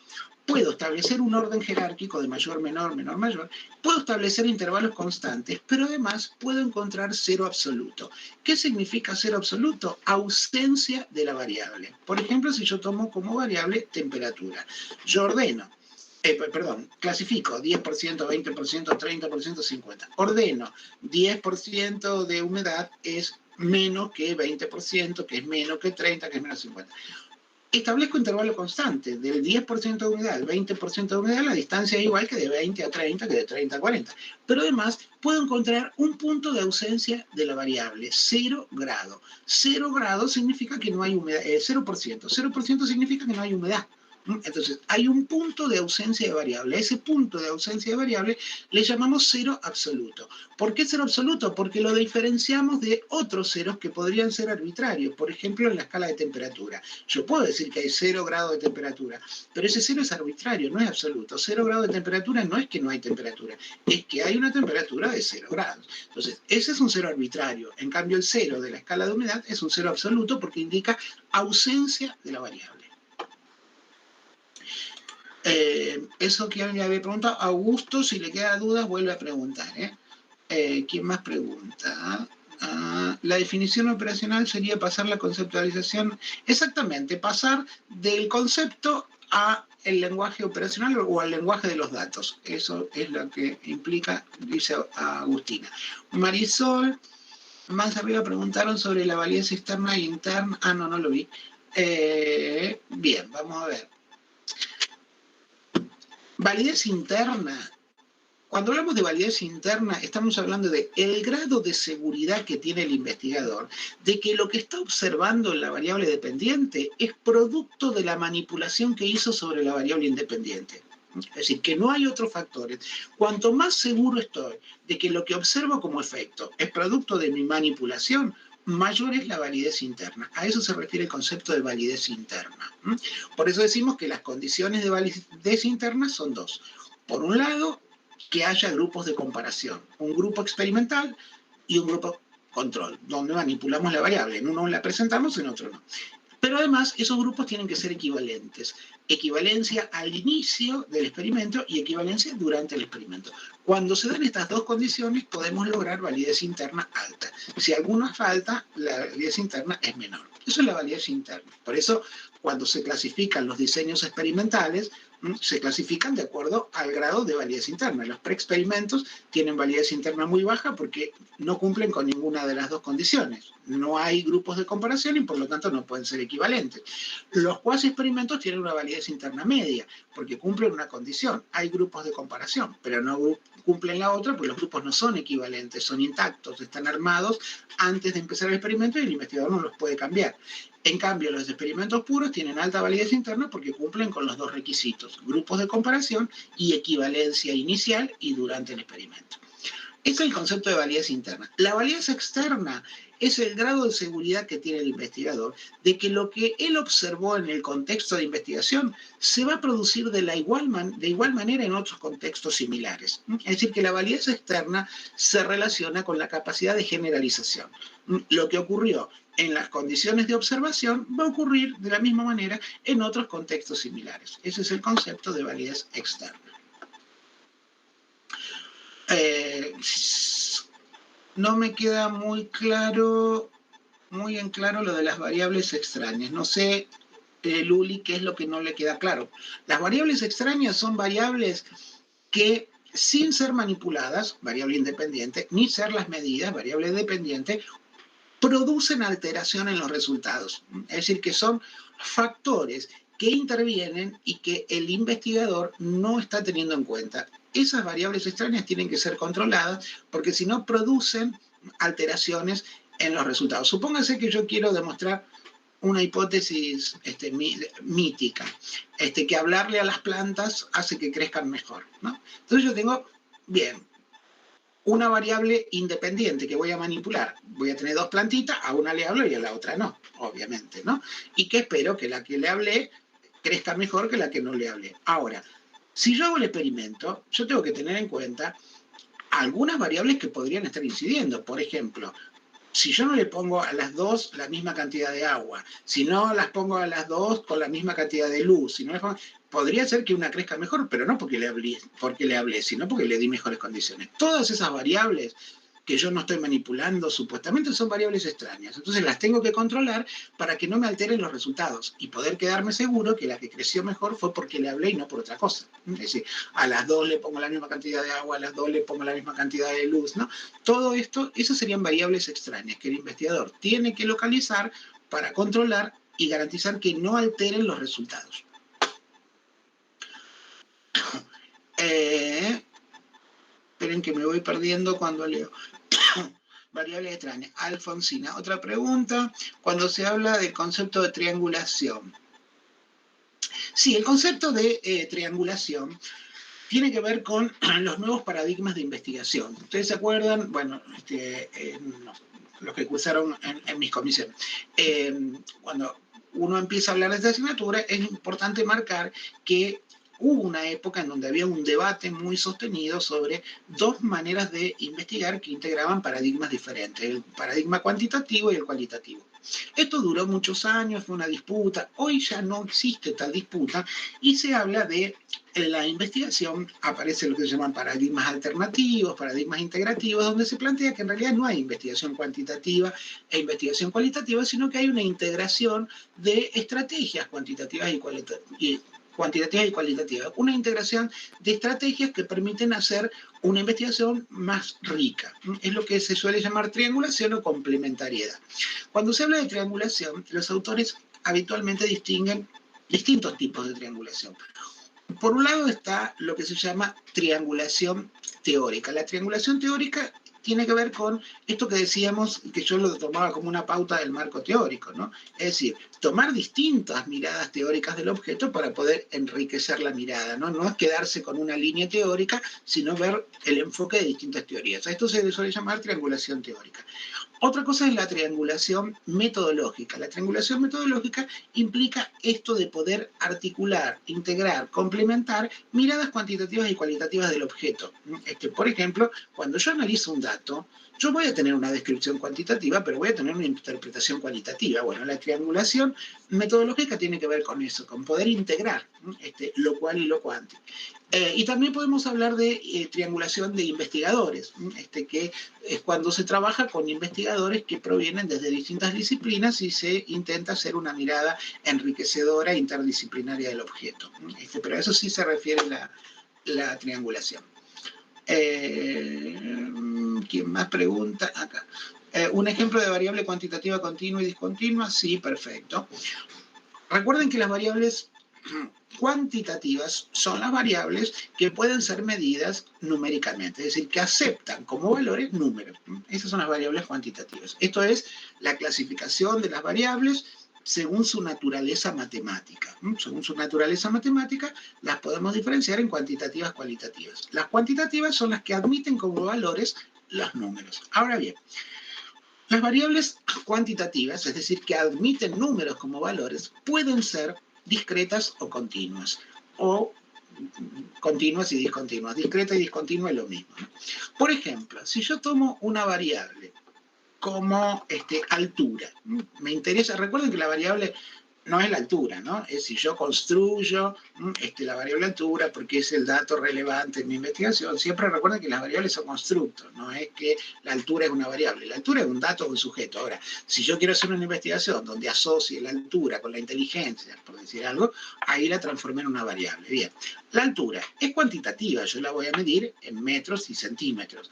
puedo establecer un orden jerárquico de mayor, menor, menor, mayor, puedo establecer intervalos constantes, pero además puedo encontrar cero absoluto. ¿Qué significa cero absoluto? Ausencia de la variable. Por ejemplo, si yo tomo como variable temperatura, yo ordeno, clasifico 10%, 20%, 30%, 50%. Ordeno 10% de humedad es menos que 20%, que es menos que 30%, que es menos 50%. Establezco intervalo constante, del 10% de humedad al 20% de humedad, la distancia es igual que de 20 a 30, que de 30 a 40. Pero además puedo encontrar un punto de ausencia de la variable, 0 grado. 0 grado significa que no hay humedad, 0%. 0% significa que no hay humedad. Entonces, hay un punto de ausencia de variable. A ese punto de ausencia de variable le llamamos cero absoluto. ¿Por qué cero absoluto? Porque lo diferenciamos de otros ceros que podrían ser arbitrarios. Por ejemplo, en la escala de temperatura. Yo puedo decir que hay 0 grados de temperatura, pero ese cero es arbitrario, no es absoluto. 0 grados de temperatura no es que no hay temperatura, es que hay una temperatura de 0 grados. Entonces, ese es un cero arbitrario. En cambio, el cero de la escala de humedad es un cero absoluto porque indica ausencia de la variable. Eso que alguien había preguntado. Augusto, si le queda dudas, vuelve a preguntar. ¿Quién más pregunta? La definición operacional sería pasar la conceptualización, exactamente, pasar del concepto a el lenguaje operacional o al lenguaje de los datos. Eso es lo que implica, dice Agustina. Marisol, más arriba preguntaron sobre la validez externa e interna. No lo vi. Bien, vamos a ver. Validez interna. Cuando hablamos de validez interna, estamos hablando de el grado de seguridad que tiene el investigador de que lo que está observando en la variable dependiente es producto de la manipulación que hizo sobre la variable independiente. Es decir, que no hay otros factores. Cuanto más seguro estoy de que lo que observo como efecto es producto de mi manipulación, mayor es la validez interna. A eso se refiere el concepto de validez interna. Por eso decimos que las condiciones de validez interna son dos. Por un lado, que haya grupos de comparación, un grupo experimental y un grupo control, donde manipulamos la variable. En uno la presentamos, en otro no. Pero además, esos grupos tienen que ser equivalentes. Equivalencia al inicio del experimento y equivalencia durante el experimento. Cuando se dan estas dos condiciones, podemos lograr validez interna alta. Si alguna falta, la validez interna es menor. Eso es la validez interna. Por eso, cuando se clasifican los diseños experimentales, se clasifican de acuerdo al grado de validez interna. Los preexperimentos tienen validez interna muy baja porque no cumplen con ninguna de las dos condiciones. No hay grupos de comparación y por lo tanto no pueden ser equivalentes. Los cuasi experimentos tienen una validez interna media porque cumplen una condición. Hay grupos de comparación, pero no cumplen la otra porque los grupos no son equivalentes, son intactos, están armados antes de empezar el experimento y el investigador no los puede cambiar. En cambio, los experimentos puros tienen alta validez interna porque cumplen con los dos requisitos, grupos de comparación y equivalencia inicial y durante el experimento. Ese es el concepto de validez interna. La validez externa es el grado de seguridad que tiene el investigador de que lo que él observó en el contexto de investigación se va a producir de igual manera en otros contextos similares. Es decir, que la validez externa se relaciona con la capacidad de generalización. Lo que ocurrió en las condiciones de observación va a ocurrir de la misma manera en otros contextos similares. Ese es el concepto de validez externa. No me queda muy en claro lo de las variables extrañas. No sé, Luli, qué es lo que no le queda claro. Las variables extrañas son variables que, sin ser manipuladas, variable independiente, ni ser las medidas, variable dependiente, producen alteración en los resultados. Es decir, que son factores que intervienen y que el investigador no está teniendo en cuenta. Esas variables extrañas tienen que ser controladas porque si no producen alteraciones en los resultados. Supóngase que yo quiero demostrar una hipótesis mítica, que hablarle a las plantas hace que crezcan mejor, ¿no? Entonces yo tengo, bien, una variable independiente que voy a manipular. Voy a tener dos plantitas, a una le hablo y a la otra no, obviamente, ¿no? Y que espero que la que le hablé crezca mejor que la que no le hablé. Ahora, si yo hago el experimento, yo tengo que tener en cuenta algunas variables que podrían estar incidiendo. Por ejemplo, si yo no le pongo a las dos la misma cantidad de agua, si no las pongo a las dos con la misma cantidad de luz, si no podría ser que una crezca mejor, pero no porque le hablé, sino porque le di mejores condiciones. Todas esas variables que yo no estoy manipulando, supuestamente son variables extrañas. Entonces las tengo que controlar para que no me alteren los resultados y poder quedarme seguro que la que creció mejor fue porque le hablé y no por otra cosa. Es decir, a las dos le pongo la misma cantidad de agua, a las dos le pongo la misma cantidad de luz, ¿no? Todo esto, esas serían variables extrañas que el investigador tiene que localizar para controlar y garantizar que no alteren los resultados. Esperen que me voy perdiendo cuando leo. Variables extrañas. Alfonsina, otra pregunta. Cuando se habla del concepto de triangulación. Sí, el concepto de triangulación tiene que ver con los nuevos paradigmas de investigación. ¿Ustedes se acuerdan? Bueno, los que cursaron en mis comisiones. Cuando uno empieza a hablar de esta asignatura, es importante marcar que hubo una época en donde había un debate muy sostenido sobre dos maneras de investigar que integraban paradigmas diferentes, el paradigma cuantitativo y el cualitativo. Esto duró muchos años, fue una disputa, hoy ya no existe tal disputa y se habla de la investigación, aparece lo que se llaman paradigmas alternativos, paradigmas integrativos, donde se plantea que en realidad no hay investigación cuantitativa e investigación cualitativa, sino que hay una integración de estrategias cuantitativas y cualitativas, una integración de estrategias que permiten hacer una investigación más rica. Es lo que se suele llamar triangulación o complementariedad. Cuando se habla de triangulación, los autores habitualmente distinguen distintos tipos de triangulación. Por un lado está lo que se llama triangulación teórica. La triangulación teórica tiene que ver con esto que decíamos, que yo lo tomaba como una pauta del marco teórico, ¿no? Es decir, tomar distintas miradas teóricas del objeto para poder enriquecer la mirada, ¿no? No es quedarse con una línea teórica, sino ver el enfoque de distintas teorías. A esto se le suele llamar triangulación teórica. Otra cosa es la triangulación metodológica. La triangulación metodológica implica esto de poder articular, integrar, complementar miradas cuantitativas y cualitativas del objeto. Por ejemplo, cuando yo analizo un dato, yo voy a tener una descripción cuantitativa, pero voy a tener una interpretación cualitativa. Bueno, la triangulación metodológica tiene que ver con eso, con poder integrar lo cual y lo cuanti. Y también podemos hablar de triangulación de investigadores, que es cuando se trabaja con investigadores que provienen desde distintas disciplinas y se intenta hacer una mirada enriquecedora e interdisciplinaria del objeto. Pero a eso sí se refiere la triangulación. ¿Quién más pregunta? Acá. ¿Un ejemplo de variable cuantitativa continua y discontinua? Sí, perfecto. Recuerden que las variables cuantitativas son las variables que pueden ser medidas numéricamente, es decir, que aceptan como valores números. Esas son las variables cuantitativas. Esto es la clasificación de las variables según su naturaleza matemática. Según su naturaleza matemática, las podemos diferenciar en cuantitativas y cualitativas. Las cuantitativas son las que admiten como valores los números. Ahora bien, las variables cuantitativas, es decir, que admiten números como valores, pueden ser discretas o continuas, o continuas y discontinuas. Discreta y discontinua es lo mismo, ¿no? Por ejemplo, si yo tomo una variable como altura, me interesa, recuerden que la variable no es la altura, ¿no? Es si yo construyo la variable altura porque es el dato relevante en mi investigación. Siempre recuerden que las variables son constructos, no es que la altura es una variable. La altura es un dato o un sujeto. Ahora, si yo quiero hacer una investigación donde asocie la altura con la inteligencia, por decir algo, ahí la transformé en una variable. Bien, la altura es cuantitativa, yo la voy a medir en metros y centímetros.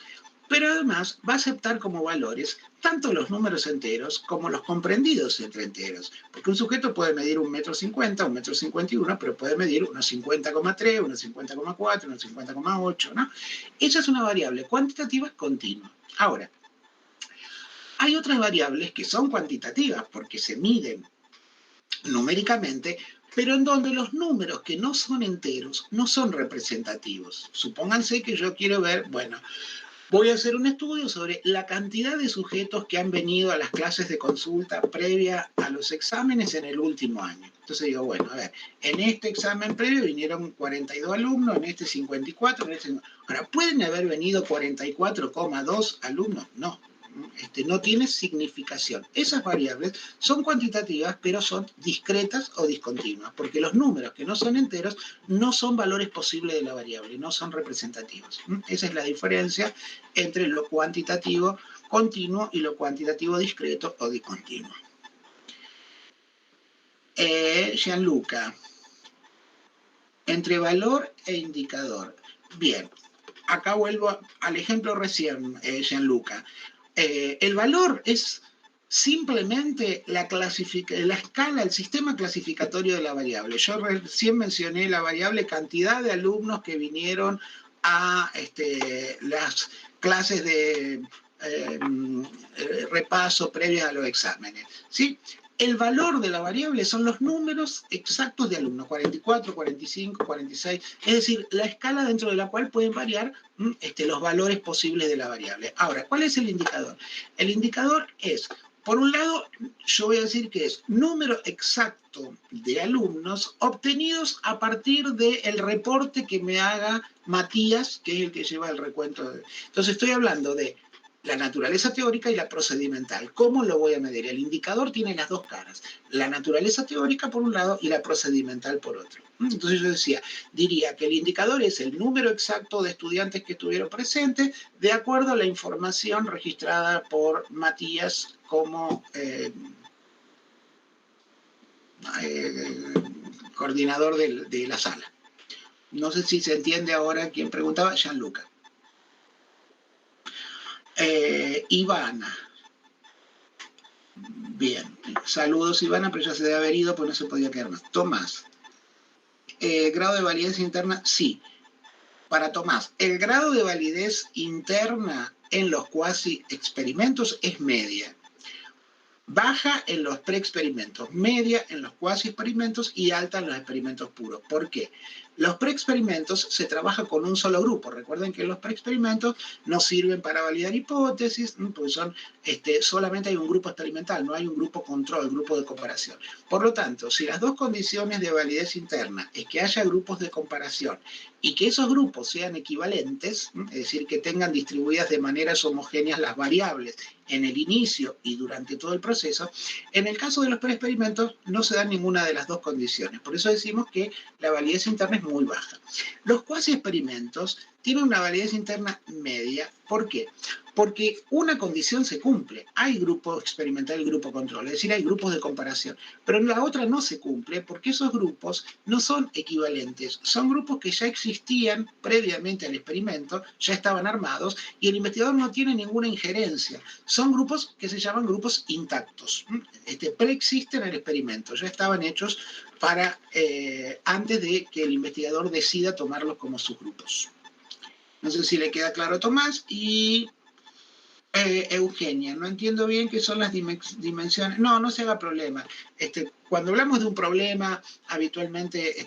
Pero además va a aceptar como valores tanto los números enteros como los comprendidos entre enteros. Porque un sujeto puede medir 1,50 m, 1,51 m, pero puede medir unos 50,3, unos 50,4, unos 50,8, ¿no? Esa es una variable cuantitativa continua. Ahora, hay otras variables que son cuantitativas porque se miden numéricamente, pero en donde los números que no son enteros no son representativos. Supónganse que yo quiero ver, bueno, voy a hacer un estudio sobre la cantidad de sujetos que han venido a las clases de consulta previa a los exámenes en el último año. Entonces digo, bueno, a ver, en este examen previo vinieron 42 alumnos, en este 54, en este... Ahora, ¿pueden haber venido 44,2 alumnos? No. no tiene significación. Esas variables son cuantitativas, pero son discretas o discontinuas, porque los números que no son enteros no son valores posibles de la variable, no son representativos. Esa es la diferencia entre lo cuantitativo continuo y lo cuantitativo discreto o discontinuo. Gianluca, entre valor e indicador. Bien, acá vuelvo al ejemplo recién, Gianluca. El valor es simplemente la escala, el sistema clasificatorio de la variable. Yo recién mencioné la variable cantidad de alumnos que vinieron a las clases de repaso previas a los exámenes, ¿sí? El valor de la variable son los números exactos de alumnos, 44, 45, 46, es decir, la escala dentro de la cual pueden variar los valores posibles de la variable. Ahora, ¿cuál es el indicador? El indicador es, por un lado, yo voy a decir que es número exacto de alumnos obtenidos a partir del reporte que me haga Matías, que es el que lleva el recuento. Entonces estoy hablando de la naturaleza teórica y la procedimental. ¿Cómo lo voy a medir? El indicador tiene las dos caras, la naturaleza teórica por un lado y la procedimental por otro. Entonces yo diría que el indicador es el número exacto de estudiantes que estuvieron presentes de acuerdo a la información registrada por Matías como coordinador de la sala. No sé si se entiende ahora quién preguntaba, Gianluca. Ivana. Bien, saludos Ivana, pero ya se debe haber ido, pues no se podía quedar más. Tomás, grado de validez interna, sí. Para Tomás, el grado de validez interna en los cuasi experimentos es media. Baja en los preexperimentos, media en los cuasi experimentos y alta en los experimentos puros. ¿Por qué? Los preexperimentos se trabaja con un solo grupo. Recuerden que los preexperimentos no sirven para validar hipótesis, porque solamente hay un grupo experimental, no hay un grupo control, grupo de comparación. Por lo tanto, si las dos condiciones de validez interna es que haya grupos de comparación y que esos grupos sean equivalentes, es decir, que tengan distribuidas de maneras homogéneas las variables en el inicio y durante todo el proceso, en el caso de los preexperimentos no se dan ninguna de las dos condiciones. Por eso decimos que la validez interna es muy baja. Los cuasi experimentos tienen una validez interna media. ¿Por qué? Porque una condición se cumple. Hay grupo experimental y grupo control, es decir, hay grupos de comparación. Pero en la otra no se cumple porque esos grupos no son equivalentes. Son grupos que ya existían previamente al experimento, ya estaban armados y el investigador no tiene ninguna injerencia. Son grupos que se llaman grupos intactos. Preexisten el experimento, ya estaban hechos para antes de que el investigador decida tomarlos como subgrupos. No sé si le queda claro a Tomás. Y Eugenia, no entiendo bien qué son las dimensiones. No, no se haga problema. Cuando hablamos de un problema, habitualmente...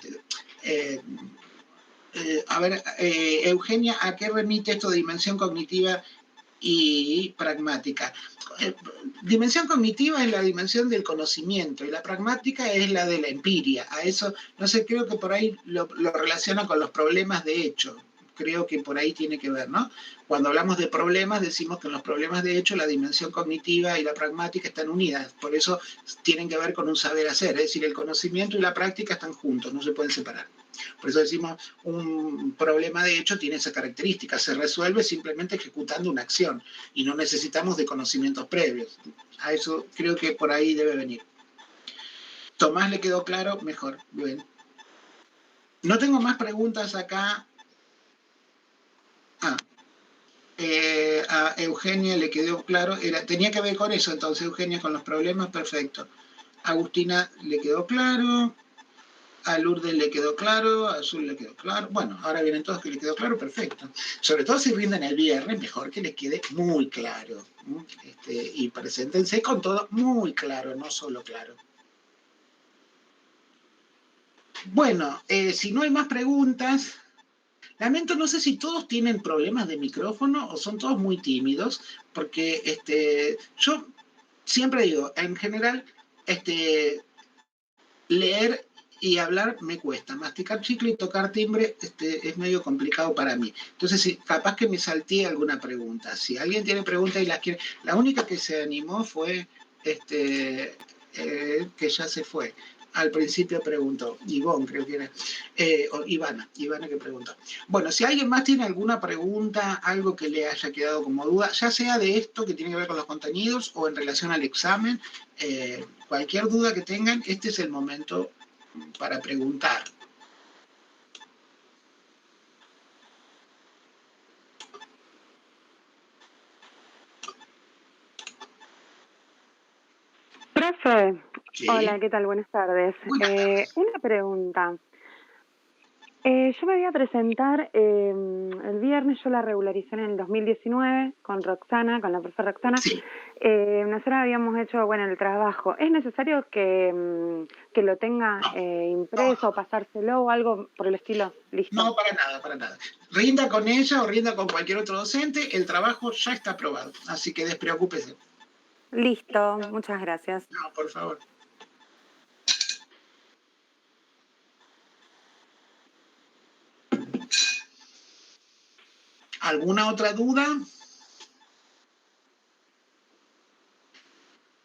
Eugenia, ¿a qué remite esto de dimensión cognitiva y pragmática? Dimensión cognitiva es la dimensión del conocimiento y la pragmática es la de la empiria. A eso, no sé, creo que por ahí lo relaciona con los problemas de hecho. Creo que por ahí tiene que ver, ¿no? Cuando hablamos de problemas, decimos que en los problemas de hecho la dimensión cognitiva y la pragmática están unidas. Por eso tienen que ver con un saber hacer. Es decir, el conocimiento y la práctica están juntos, no se pueden separar. Por eso decimos, un problema de hecho tiene esa característica, se resuelve simplemente ejecutando una acción y no necesitamos de conocimientos previos. A eso creo que por ahí debe venir. ¿Tomás le quedó claro? Mejor, bien. No tengo más preguntas acá. A Eugenia le quedó claro, tenía que ver con eso, entonces Eugenia con los problemas, perfecto. A Agustina le quedó claro. A Lourdes le quedó claro, a Azul le quedó claro. Bueno, ahora vienen todos que le quedó claro, perfecto. Sobre todo si rinden el viernes, mejor que les quede muy claro. Y preséntense con todo muy claro, no solo claro. Bueno, si no hay más preguntas, lamento, no sé si todos tienen problemas de micrófono o son todos muy tímidos, porque yo siempre digo, en general, leer y hablar me cuesta. Masticar chicle y tocar timbre es medio complicado para mí. Entonces, sí, capaz que me salté alguna pregunta. Si alguien tiene preguntas y las quiere... La única que se animó fue que ya se fue. Al principio preguntó, Ivonne creo que era, o Ivana que preguntó. Bueno, si alguien más tiene alguna pregunta, algo que le haya quedado como duda, ya sea de esto que tiene que ver con los contenidos o en relación al examen, cualquier duda que tengan, este es el momento para preguntar. Profe, Sí. hola, ¿qué tal? Buenas tardes. Buenas tardes. Una pregunta. Yo me voy a presentar el viernes, yo la regularicé en el 2019 con Roxana, con la profesora Roxana. Sí. Nosotros habíamos hecho, bueno, el trabajo. ¿Es necesario que lo tenga impreso o pasárselo o algo por el estilo? Listo. No, para nada, para nada. Rinda con ella o rinda con cualquier otro docente, el trabajo ya está aprobado, así que despreocúpese. Listo, muchas gracias. No, por favor. ¿Alguna otra duda?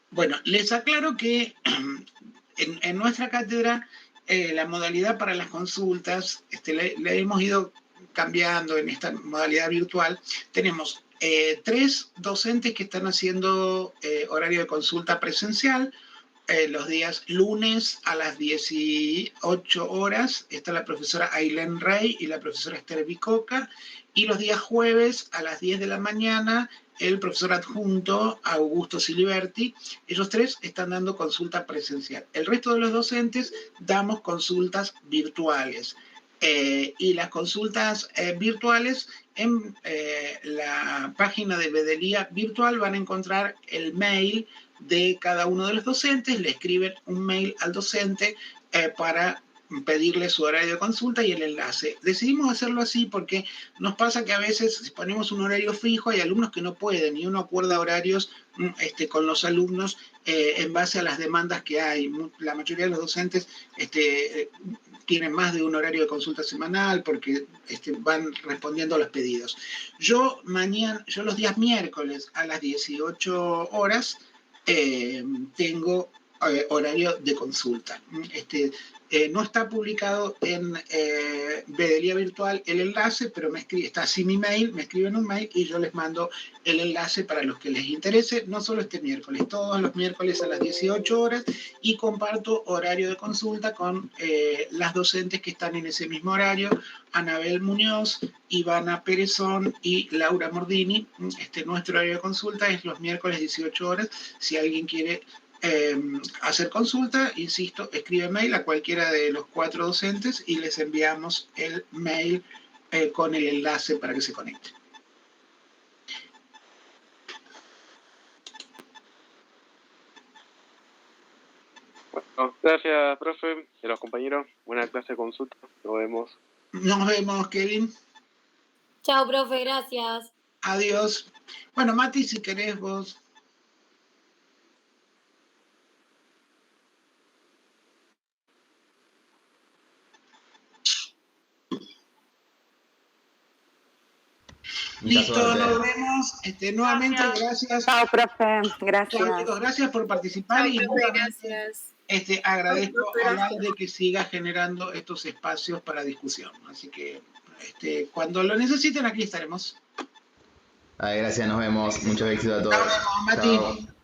Bueno, les aclaro que en nuestra cátedra la modalidad para las consultas le hemos ido cambiando en esta modalidad virtual. Tenemos 3 docentes que están haciendo horario de consulta presencial. Los días lunes a las 18 horas está la profesora Ailén Rey y la profesora Esther Bicoca, y los días jueves a las 10 de la mañana el profesor adjunto Augusto Siliberti. Ellos 3 están dando consulta presencial. El resto de los docentes damos consultas virtuales. Y las consultas virtuales en la página de Bedelía Virtual van a encontrar el mail de cada uno de los docentes, le escriben un mail al docente para pedirle su horario de consulta y el enlace. Decidimos hacerlo así porque nos pasa que a veces si ponemos un horario fijo hay alumnos que no pueden y uno acuerda horarios con los alumnos en base a las demandas que hay. La mayoría de los docentes tienen más de un horario de consulta semanal porque van respondiendo a los pedidos. Yo los días miércoles a las 18 horas tengo horario de consulta. No está publicado en Bedelía Virtual el enlace, pero está así mi mail, me escriben un mail y yo les mando el enlace para los que les interese, no solo este miércoles, todos los miércoles a las 18 horas, y comparto horario de consulta con las docentes que están en ese mismo horario, Anabel Muñoz, Ivana Perezón y Laura Mordini. Nuestro horario de consulta es los miércoles 18 horas. Si alguien quiere hacer consulta, insisto, escribe mail a cualquiera de los 4 docentes y les enviamos el mail con el enlace para que se conecten. Bueno, gracias, profe, y a los compañeros. Buena clase de consulta. Nos vemos. Nos vemos, Kevin. Chao, profe, gracias. Adiós. Bueno, Mati, si querés vos. Listo, nos vemos. Nuevamente, gracias. Chao, profe. Gracias. Chao, chicos, gracias por participar. Chao, y profe, gracias. Agradezco a la de que siga generando estos espacios para discusión. Así que cuando lo necesiten, aquí estaremos. Gracias, nos vemos. Mucho éxito a todos. Nos vemos, Mati. Chao.